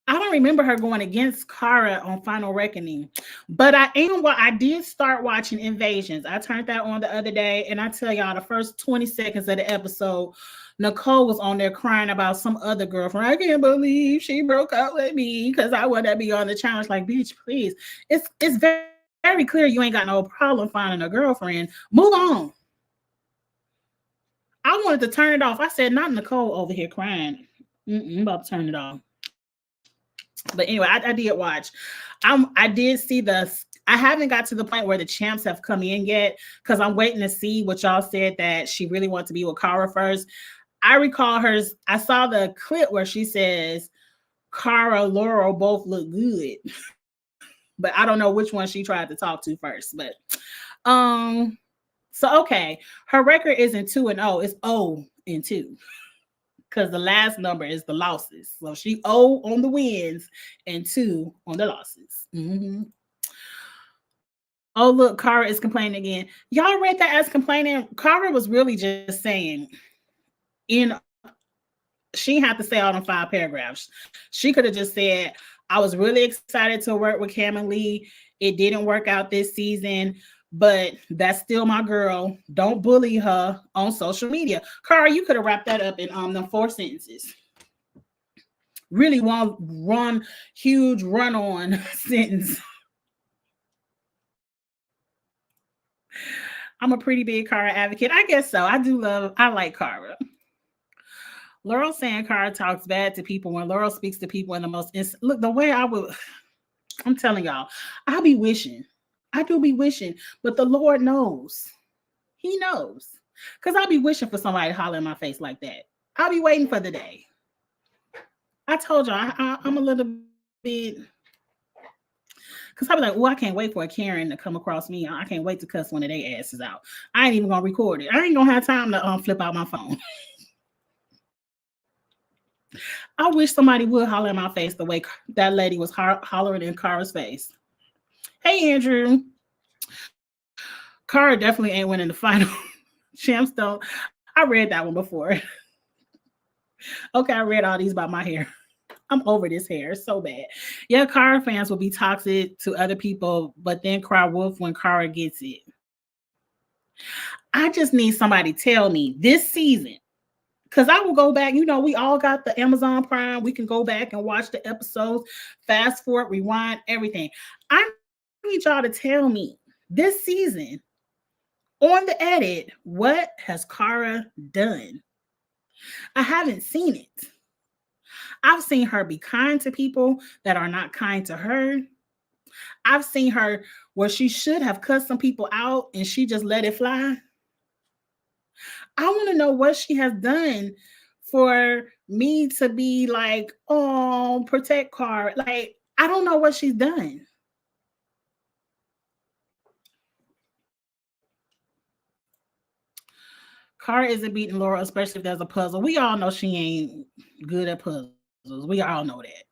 I don't remember her going against Cara on Final Reckoning, but I did start watching Invasions. I turned that on the other day, and I tell y'all the first 20 seconds of the episode, Nicole was on there crying about some other girlfriend. I can't believe she broke up with me because I want to be on the challenge. Like, bitch, please. It's very, very clear you ain't got no problem finding a girlfriend. Move on. I wanted to turn it off. I said, not Nicole over here crying. I'm about to turn it off. But anyway, I did watch. I did see I haven't got to the point where the champs have come in yet because I'm waiting to see what y'all said that she really wants to be with Cara first. I recall hers. I saw the clip where she says Cara, Laurel both look good, but I don't know which one she tried to talk to first. But so okay, her record isn't 2-0; it's 0-2. because the last number is the losses. So she 0 on the wins and 2 on the losses. Oh, look, Kara is complaining again. Y'all read that as complaining? Kara was really just saying, in she had to say all in 5 paragraphs. She could have just said, I was really excited to work with Cam and Lee. It didn't work out this season, but that's still my girl. Don't bully her on social media. Kara, you could have wrapped that up in them 4 sentences. Really one huge run-on sentence. I'm a pretty big Kara advocate. I guess so. I like Kara. Laurel saying Kara talks bad to people when Laurel speaks to people in the most look, the way I'm telling y'all, I do be wishing, but the Lord knows. He knows. Because I'll be wishing for somebody to holler in my face like that. I'll be waiting for the day. I told y'all, I'm a little bit, because I'll be like, oh, I can't wait for a Karen to come across me. I can't wait to cuss one of their asses out. I ain't even going to record it. I ain't going to have time to flip out my phone. I wish somebody would holler in my face the way that lady was hollering in Kara's face. Hey, Andrew. Kara definitely ain't winning the final. Champs don't. I read that one before. Okay, I read all these about my hair. I'm over this hair. It's so bad. Yeah, Kara fans will be toxic to other people, but then cry wolf when Kara gets it. I just need somebody to tell me this season, because I will go back. You know, we all got the Amazon Prime. We can go back and watch the episodes, fast forward, rewind, everything. I need y'all to tell me this season on the edit, what has Kara done? I haven't seen it. I've seen her be kind to people that are not kind to her. I've seen her where she should have cussed some people out and she just let it fly. I want to know what she has done for me to be like, oh, protect Kara. Like, I don't know what she's done. Kara isn't beating Laura, especially if there's a puzzle. We all know she ain't good at puzzles. We all know that.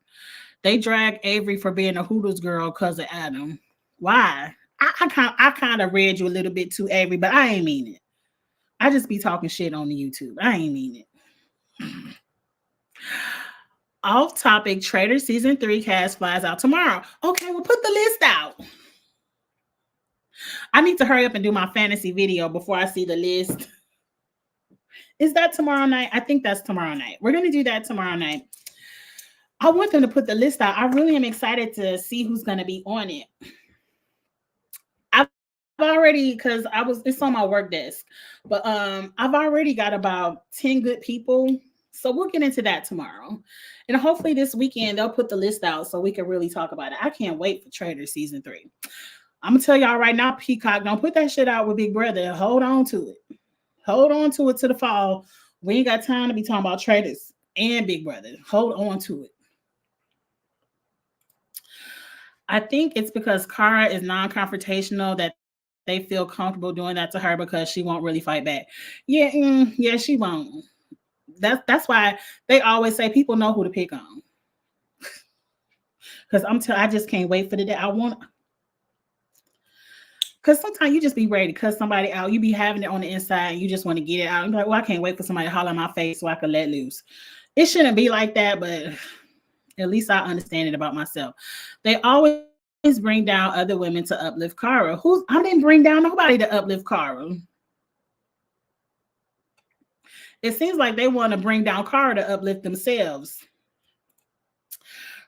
They drag Avery for being a Hooters girl because of Adam. Why? I kind of read you a little bit too, Avery, but I ain't mean it. I just be talking shit on the YouTube. I ain't mean it. Off topic, Trader season 3 cast flies out tomorrow. Okay, we'll put the list out. I need to hurry up and do my fantasy video before I see the list. Is that tomorrow night? I think that's tomorrow night. We're going to do that tomorrow night. I want them to put the list out. I really am excited to see who's going to be on it. I've already, because it's on my work desk, but I've already got about 10 good people. So we'll get into that tomorrow. And hopefully this weekend they'll put the list out so we can really talk about it. I can't wait for Trader season 3. I'm going to tell y'all right now, Peacock, don't put that shit out with Big Brother. Hold on to it. Hold on to it to the fall. We ain't got time to be talking about Traders and Big Brother. Hold on to it. I think it's because Kara is non-confrontational that they feel comfortable doing that to her because she won't really fight back. Yeah, she won't. That's why they always say people know who to pick on. Because I just can't wait for the day. Because sometimes you just be ready to cuss somebody out. You be having it on the inside and you just want to get it out. You're like, well, I can't wait for somebody to holler in my face so I can let loose. It shouldn't be like that, but at least I understand it about myself. They always bring down other women to uplift Kara. I didn't bring down nobody to uplift Kara. It seems like they want to bring down Kara to uplift themselves.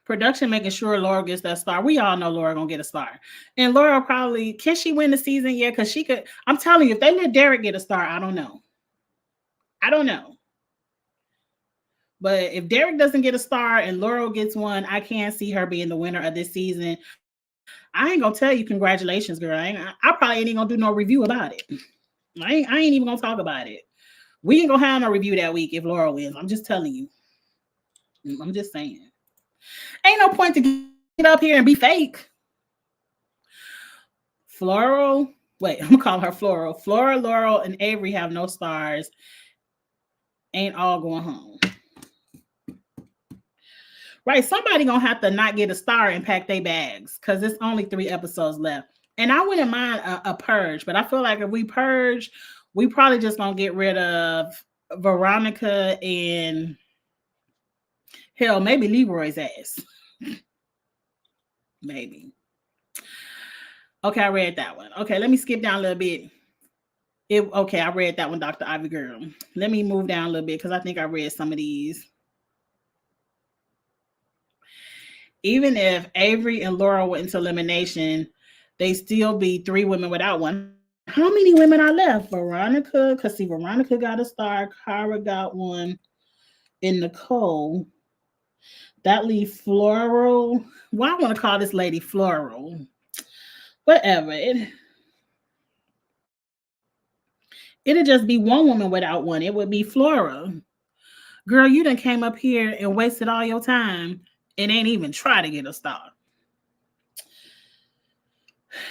Production making sure Laura gets that star. We all know Laura gonna get a star. And Laura probably, can she win the season? Yeah, because she could. I'm telling you, if they let Derek get a star, I don't know. But if Derek doesn't get a star and Laura gets one, I can't see her being the winner of this season. I ain't gonna tell you congratulations, girl. I probably ain't even gonna do no review about it. I ain't even gonna talk about it. We ain't gonna have no review that week if Laura wins. I'm just telling you. I'm just saying. Ain't no point to get up here and be fake. I'm gonna call her Floral. Flora, Laurel, and Avery have no stars. Ain't all going home. Right. Somebody gonna have to not get a star and pack their bags because it's only 3 episodes left. And I wouldn't mind a purge, but I feel like if we purge, we probably just gonna get rid of Veronica and hell, maybe Leroy's ass. Maybe. Okay, I read that one. Okay, let me skip down a little bit. Okay, I read that one, Dr. Ivy Girl. Let me move down a little bit because I think I read some of these. Even if Avery and Laura went into elimination, they still be 3 women without one. How many women are left? Veronica, because see, Veronica got a star, Cara got one, and Nicole. That leaves Floral. Well, I want to call this lady Floral. Whatever. It'd just be one woman without one. It would be Flora. Girl, you done came up here and wasted all your time and ain't even try to get a star.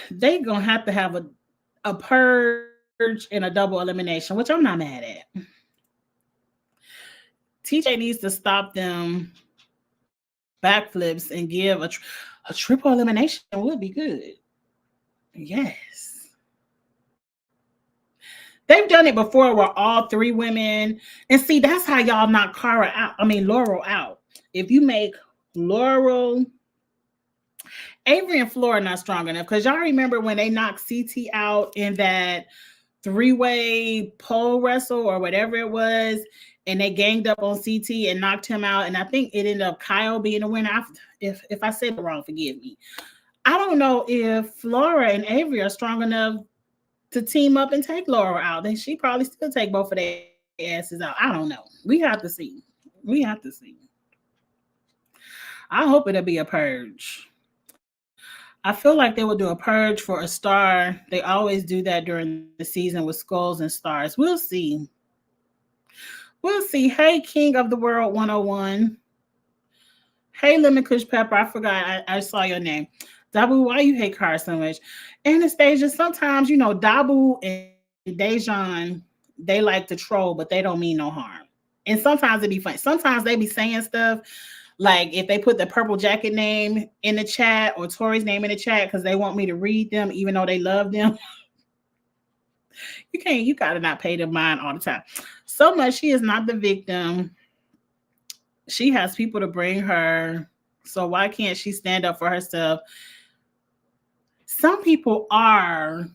They gonna have to have a purge and a double elimination, which I'm not mad at. TJ needs to stop them backflips and give a triple elimination would be good. Yes. They've done it before where all 3 women, and see, that's how y'all knock Laurel out. If you make Laurel, Avery and Flora not strong enough, because y'all remember when they knocked CT out in that 3-way pole wrestle or whatever it was, and they ganged up on CT and knocked him out, and I think it ended up Kyle being the winner. If I said it wrong, forgive me. I don't know if Flora and Avery are strong enough to team up and take Laura out. Then she probably still take both of their asses out. I don't know. We have to see. I hope it'll be a purge. I feel like they will do a purge for a star. They always do that during the season with skulls and stars. We'll see. Hey, King of the World 101. Hey, Lemon Kush Pepper. I forgot. I saw your name. Dabu, why you hate Cara so much? Anastasia, sometimes, Dabu and Dejan, they like to troll, but they don't mean no harm. And sometimes it be funny. Sometimes they be saying stuff like if they put the Purple Jacket name in the chat or Tori's name in the chat because they want me to read them, even though they love them. You gotta not pay them mind all the time. So much, she is not the victim. She has people to bring her. So why can't she stand up for herself? Some people are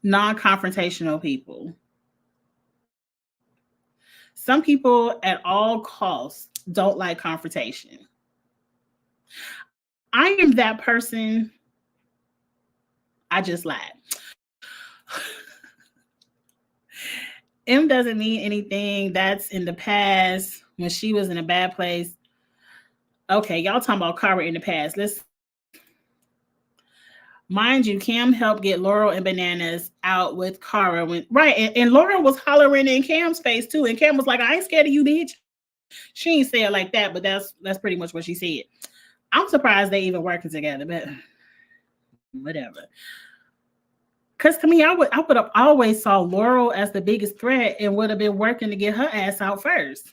non-confrontational people. Some people at all costs don't like confrontation. I am that person. I just lied. M doesn't mean anything. That's in the past when she was in a bad place. Okay, y'all talking about Cara in the past. Mind you, Cam helped get Laurel and Bananas out with Cara and Laurel was hollering in Cam's face too. And Cam was like, I ain't scared of you, bitch. She ain't say it like that, but that's pretty much what she said. I'm surprised they even working together, but whatever. Because to me, I would have always saw Laurel as the biggest threat and would have been working to get her ass out first.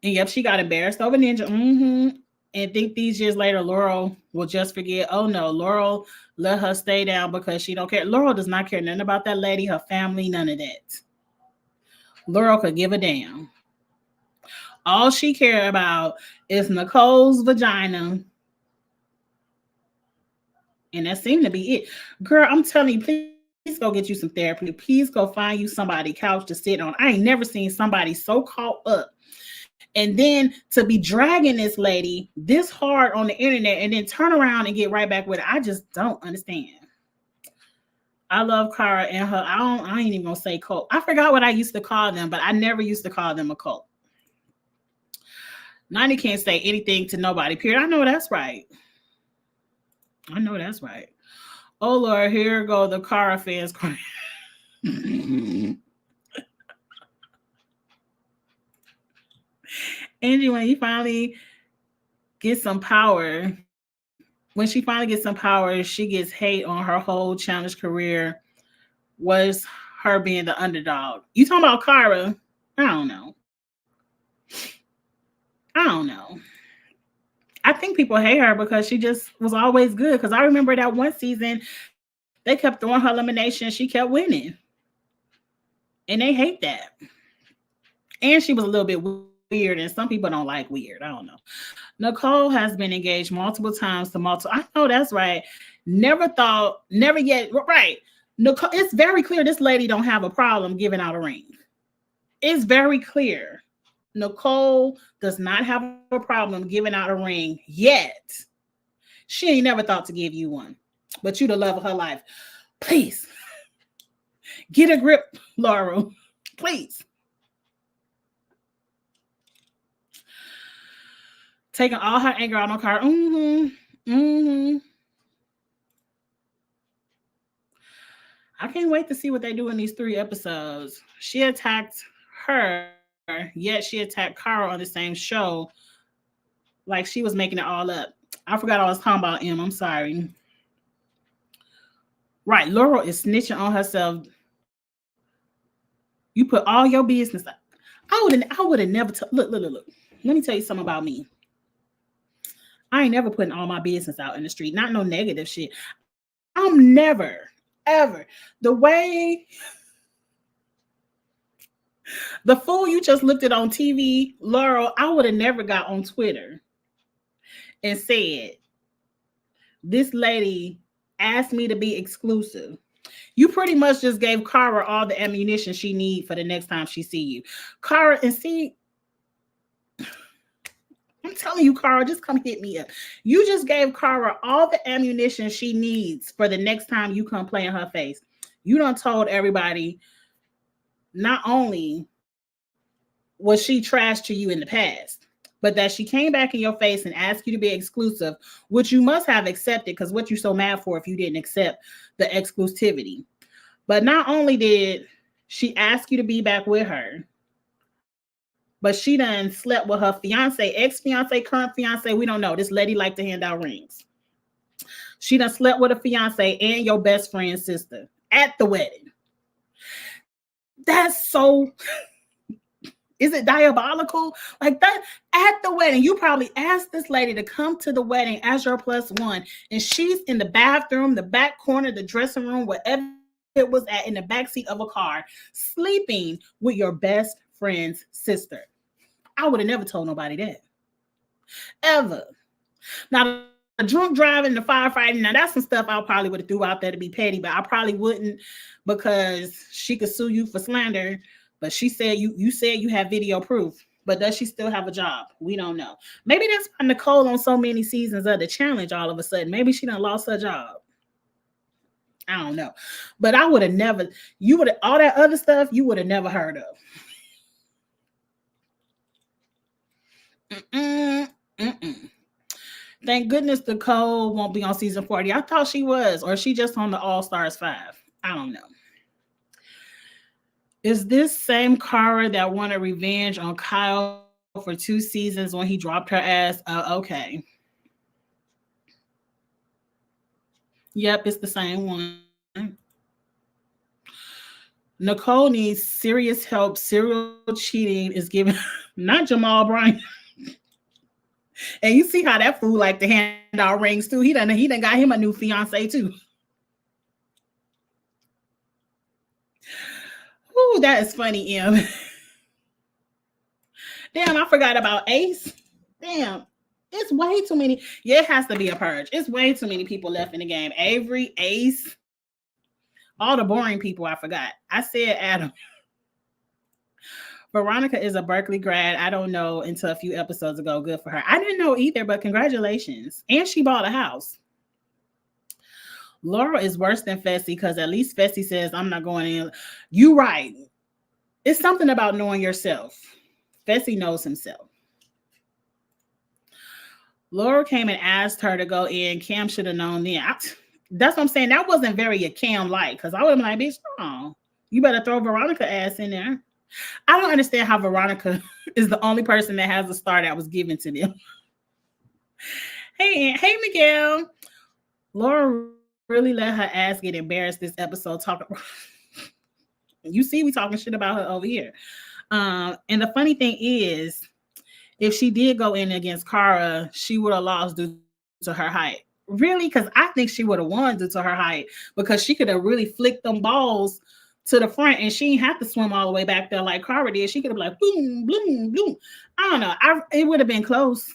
And yep, she got embarrassed over Ninja. And think these years later, Laurel will just forget. Oh no, Laurel let her stay down because she don't care. Laurel does not care nothing about that lady, her family, none of that. Laurel could give a damn. All she cared about is Nicole's vagina. And that seemed to be it. Girl, I'm telling you, please go get you some therapy. Please go find you somebody couch to sit on. I ain't never seen somebody so caught up. And then to be dragging this lady this hard on the internet and then turn around and get right back with it. I just don't understand. I love Cara and her. I ain't even gonna say cult. I forgot what I used to call them, but I never used to call them a cult. 90 can't say anything to nobody, period. I know that's right. Oh Lord, here go the Cara fans crying. Angie, when she finally gets some power, she gets hate on her whole challenge career. Was her being the underdog. You talking about Cara? I don't know. I don't know. I think people hate her because she just was always good. Because I remember that one season, they kept throwing her elimination. She kept winning. And they hate that. And she was a little bit weird, and some people don't like weird. I don't know. Nicole has been engaged multiple times to multiple. I know that's right. Never thought, never yet. Right. Nicole, it's very clear this lady don't have a problem giving out a ring. It's very clear. Nicole does not have a problem giving out a ring yet. She ain't never thought to give you one, but you the love of her life. Please get a grip, Laurel. Please. Taking all her anger out on Cara. I can't wait to see what they do in these 3 episodes. She attacked her, yet she attacked Cara on the same show. Like she was making it all up. I forgot I was talking about M. I'm sorry. Right, Laurel is snitching on herself. You put all your business. I would have never. Look. Let me tell you something about me. I ain't never putting all my business out in the street. Not no negative shit. I'm never, ever. The way the fool you just looked at on TV, Laurel, I would have never got on Twitter and said, this lady asked me to be exclusive. You pretty much just gave Cara all the ammunition she needs for the next time she see you. Cara, and see, I'm telling you, Cara, just come hit me up. You just gave Cara all the ammunition she needs for the next time you come play in her face. You done told everybody not only was she trash to you in the past, but that she came back in your face and asked you to be exclusive, which you must have accepted, because what you so mad for if you didn't accept the exclusivity. But not only did she ask you to be back with her, but she done slept with her fiance, ex-fiance, current fiance. We don't know. This lady like to hand out rings. She done slept with a fiance and your best friend's sister at the wedding. That's so... Is it diabolical? Like that at the wedding, you probably asked this lady to come to the wedding as your +1, and she's in the bathroom, the back corner, the dressing room, wherever it was at, in the backseat of a car, sleeping with your best friend's sister. I would have never told nobody that. Ever. Now, the drunk driving, the firefighting, now that's some stuff I probably would have threw out there to be petty, but I probably wouldn't, because she could sue you for slander. But she said you said you have video proof. But does she still have a job? We don't know. Maybe that's why Nicole on so many seasons of The Challenge all of a sudden. Maybe she done lost her job. I don't know. But I would have never, you would have, all that other stuff, you would have never heard of. Thank goodness Nicole won't be on season 40. I thought she was, or she just on the All Stars 5. I don't know. Is this same Cara that wanted revenge on Kyle for 2 seasons when he dropped her ass? Okay. Yep, it's the same one. Nicole needs serious help. Serial cheating is given, not Jamal Bryant. And you see how that fool like to hand out rings too. He done got him a new fiance too. Ooh, that is funny, Em. Damn, I forgot about Ace. Damn, it's way too many. Yeah, it has to be a purge. It's way too many people left in the game. Avery, Ace, all the boring people I forgot. I said Adam. Veronica is a Berkeley grad. I don't know until a few episodes ago. Good for her. I didn't know either, but congratulations. And she bought a house. Laura is worse than Fessy, because at least Fessy says, I'm not going in. You right. It's something about knowing yourself. Fessy knows himself. Laura came and asked her to go in. Cam should have known then. That's what I'm saying. That wasn't very a Cam-like, because I would have been like, bitch, oh, you better throw Veronica ass in there. I don't understand how Veronica is the only person that has a star that was given to them. Hey, Miguel. Laura really let her ass get embarrassed this episode. You see, we talking shit about her over here. And the funny thing is if she did go in against Cara, she would have lost due to her height. Really? Because I think she would have won due to her height, because she could have really flicked them balls to the front and she didn't have to swim all the way back there like Cara did. She could have been like boom, boom, boom. I don't know. It would have been close.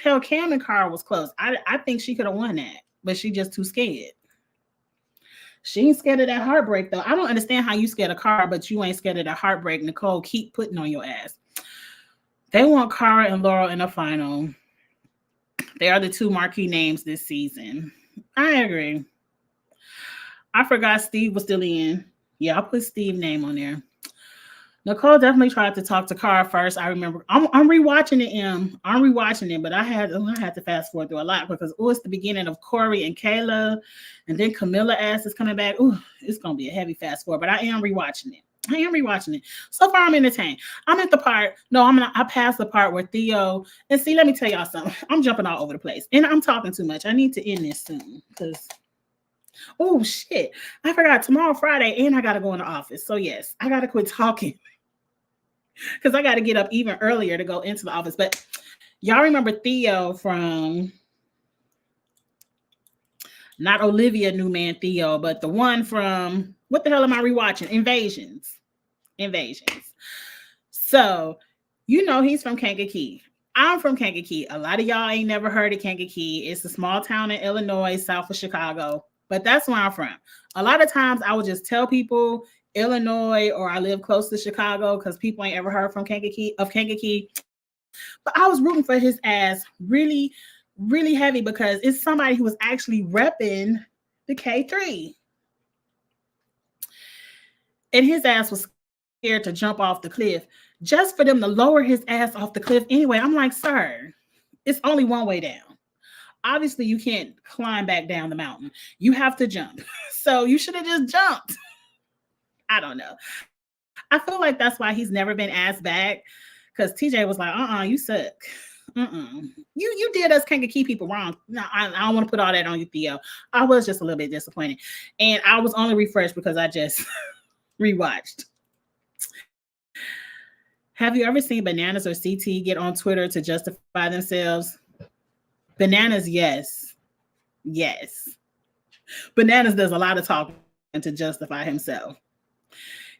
Hell, Cam and Cara was close. I think she could have won that, but she just too scared. She ain't scared of that heartbreak though. I don't understand how you scared of Cara, but you ain't scared of that heartbreak Nicole keep putting on your ass. They want Cara and Laurel in the final. They are the two marquee names this season. I agree. I forgot Steve was still in. Yeah, I'll put Steve's name on there. Nicole definitely tried to talk to Cara first. I remember. I'm rewatching it. I'm rewatching it, but I had to fast forward through a lot because it's the beginning of Corey and Kayla, and then Camilla ass is coming back. Ooh, it's gonna be a heavy fast forward, but I am rewatching it. So far, I'm entertained. I'm at the part. No, I passed the part where Theo. And see, let me tell y'all something. I'm jumping all over the place, and I'm talking too much. I need to end this soon because. Oh shit! I forgot tomorrow Friday, and I gotta go in the office. So yes, I gotta quit talking because I gotta get up even earlier to go into the office. But y'all remember Theo from not Olivia Newman Theo, but the one from what the hell am I rewatching? Invasions. So you know he's from Kankakee. I'm from Kankakee. A lot of y'all ain't never heard of Kankakee. It's a small town in Illinois, south of Chicago. But that's where I'm from. A lot of times I would just tell people Illinois or I live close to Chicago because people ain't ever heard from Kankakee. But I was rooting for his ass really, really heavy because it's somebody who was actually repping the K3. And his ass was scared to jump off the cliff just for them to lower his ass off the cliff anyway. I'm like, sir, it's only one way down. Obviously, you can't climb back down the mountain. You have to jump. So you should have just jumped. I don't know. I feel like that's why he's never been asked back because TJ was like, you suck. You did us Kankakee people wrong. No, I don't want to put all that on you, Theo. I was just a little bit disappointed. And I was only refreshed because I just rewatched. Have you ever seen Bananas or CT get on Twitter to justify themselves? Bananas, yes. Bananas does a lot of talking to justify himself.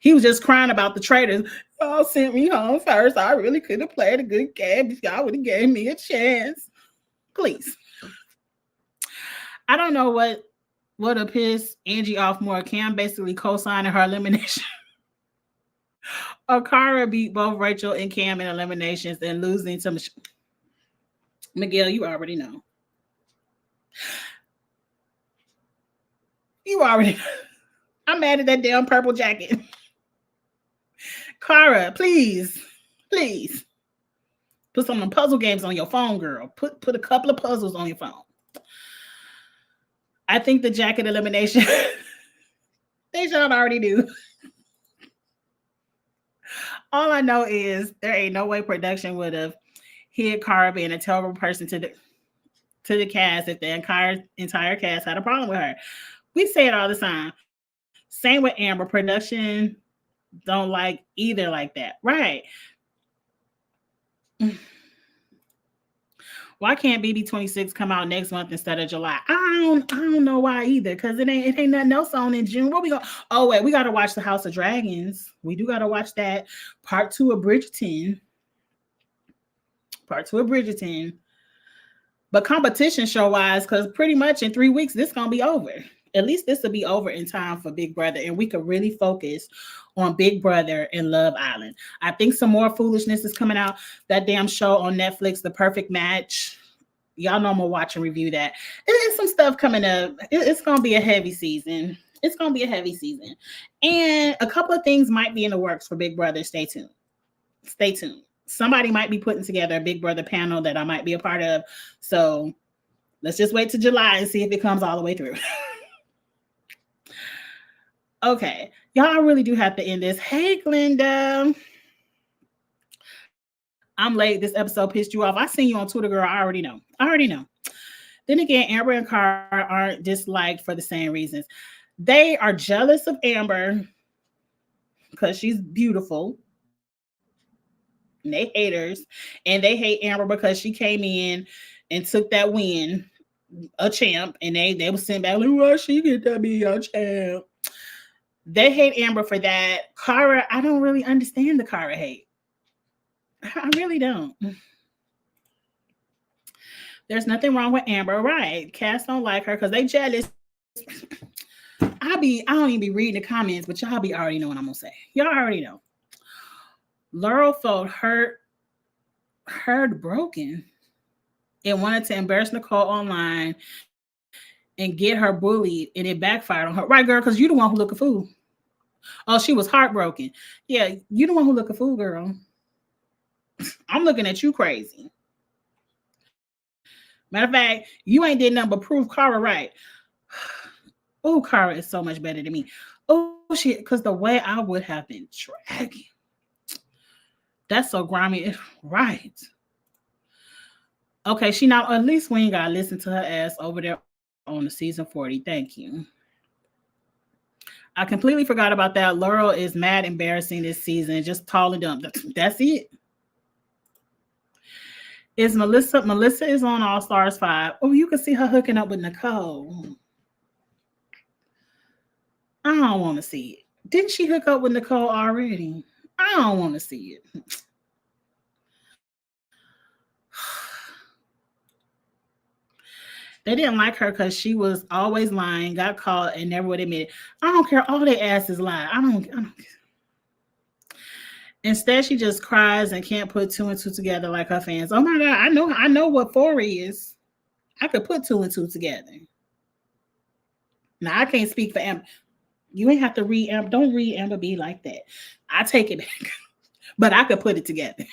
He was just crying about the traitors. Y'all sent me home first. I really could have played a good game if y'all would have gave me a chance. Please. I don't know what would piss Angie off more. Cam basically co-signing her elimination. Or Cara beat both Rachel and Cam in eliminations and losing to Miguel, you already know. I'm mad at that damn purple jacket. Cara, please. Put some of them puzzle games on your phone, girl. Put a couple of puzzles on your phone. I think the jacket elimination, they should already do. All I know is there ain't no way production would have hit Cara being a terrible person to the cast if the entire cast had a problem with her. We say it all the time. Same with Amber. Production don't like either like that. Right. Why can't BB26 come out next month instead of July? I don't know why either, because it ain't nothing else on in June. What we go? Oh, wait, we gotta watch the House of Dragons. We do gotta watch that. Part 2 of Bridgerton. But competition show-wise, because pretty much in 3 weeks, this gonna be over. At least this will be over in time for Big Brother, and we could really focus on Big Brother and Love Island. I think some more foolishness is coming out. That damn show on Netflix, The Perfect Match. Y'all know I'm gonna watch and review that. There's some stuff coming up. It's gonna be a heavy season. And a couple of things might be in the works for Big Brother. Stay tuned. Somebody might be putting together a Big Brother panel that I might be a part of. So let's just wait till July and see if it comes all the way through. Okay, y'all really do have to end this. Hey, Glenda. I'm late. This episode pissed you off. I seen you on Twitter, girl. I already know. Then again, Amber and Cara aren't disliked for the same reasons. They are jealous of Amber because she's beautiful. And they haters, and they hate Amber because she came in and took that win, a champ, and they were sitting back like, why she get to be a champ? They hate Amber for that. Cara, I don't really understand the Cara hate. I really don't. There's nothing wrong with Amber, right? Cats don't like her because they jealous. I don't even be reading the comments, but y'all be already know what I'm gonna say. Y'all already know. Laurel felt broken and wanted to embarrass Nicole online and get her bullied, and it backfired on her. Right, girl, because you the one who look a fool. Oh, she was heartbroken. Yeah, you the one who look a fool, girl. I'm looking at you crazy. Matter of fact, you ain't did nothing but prove Cara right. Oh, Cara is so much better than me. Oh, shit, because the way I would have been dragging. That's so grimy. Right. Okay, she not, at least we ain't got to listen to her ass over there on the season 40. Thank you. I completely forgot about that. Laurel is mad embarrassing this season. Just tall and dumb. That's it. Is Melissa? Melissa is on All Stars 5. Oh, you can see her hooking up with Nicole. I don't want to see it. Didn't she hook up with Nicole already? I don't want to see it. They didn't like her because she was always lying, got caught, and never would admit it. I don't care. All their asses lie. I don't care. Instead, she just cries and can't put two and two together like her fans. Oh my God, I know what 4 is. I could put 2 and 2 together. Now I can't speak for Amber. You ain't have to read Amber. Don't read Amber B like that. I take it back. But I could put it together.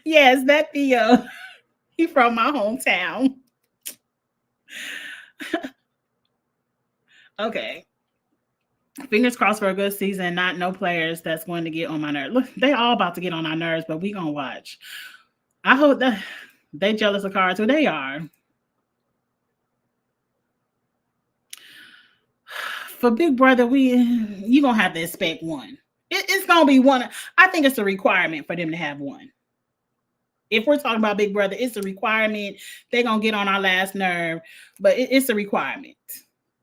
Yes, that Theo. He from my hometown. Okay. Fingers crossed for a good season. Not no players that's going to get on my nerves. Look, they all about to get on our nerves, but we gonna watch. I hope that they jealous of Cara too. They are. For Big Brother, you gonna have to expect one. It's gonna be one. I think it's a requirement for them to have one. If we're talking about Big Brother, it's a requirement. They're gonna get on our last nerve, but it's a requirement.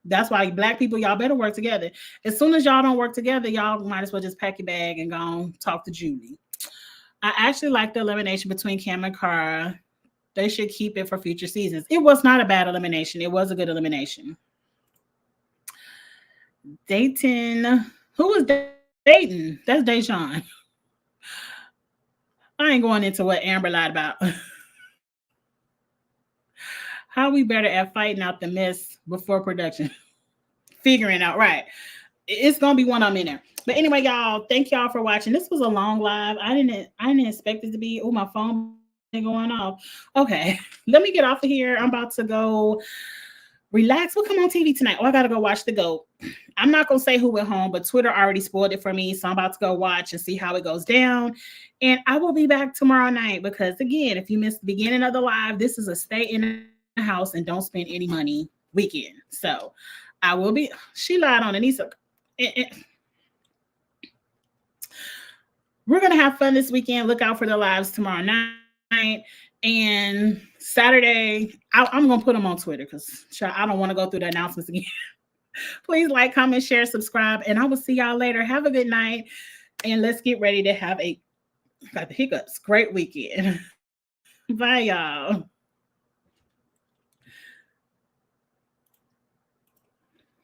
That's why Black people, y'all better work together. As soon as y'all don't work together, y'all might as well just pack your bag and go on, talk to Julie. I actually like the elimination between Cam and Cara. They should keep it for future seasons. It was not a bad elimination. It was a good elimination. Dayton. Who was Dayton? That's Deshaun. I ain't going into what Amber lied about. How we better at fighting out the mess before production. Figuring out, right. It's gonna be one of them in there. But anyway, y'all, thank y'all for watching. This was a long live. I didn't expect it to be. Oh, my phone going off. Okay, let me get off of here. I'm about to go relax. We'll come on TV tonight. Oh, I gotta go watch The GOAT. I'm not gonna say who went home, but Twitter already spoiled it for me. So I'm about to go watch and see how it goes down. And I will be back tomorrow night because, again, if you missed the beginning of the live, this is a stay in the house and don't spend any money weekend. So I will be. She lied on Anissa. We're gonna have fun this weekend. Look out for the lives tomorrow night and Saturday. I'm gonna put them on Twitter because I don't want to go through the announcements again. Please like, comment, share, subscribe, and I will see y'all later. Have a good night, and let's get ready to have got the hiccups. Great weekend. Bye, y'all.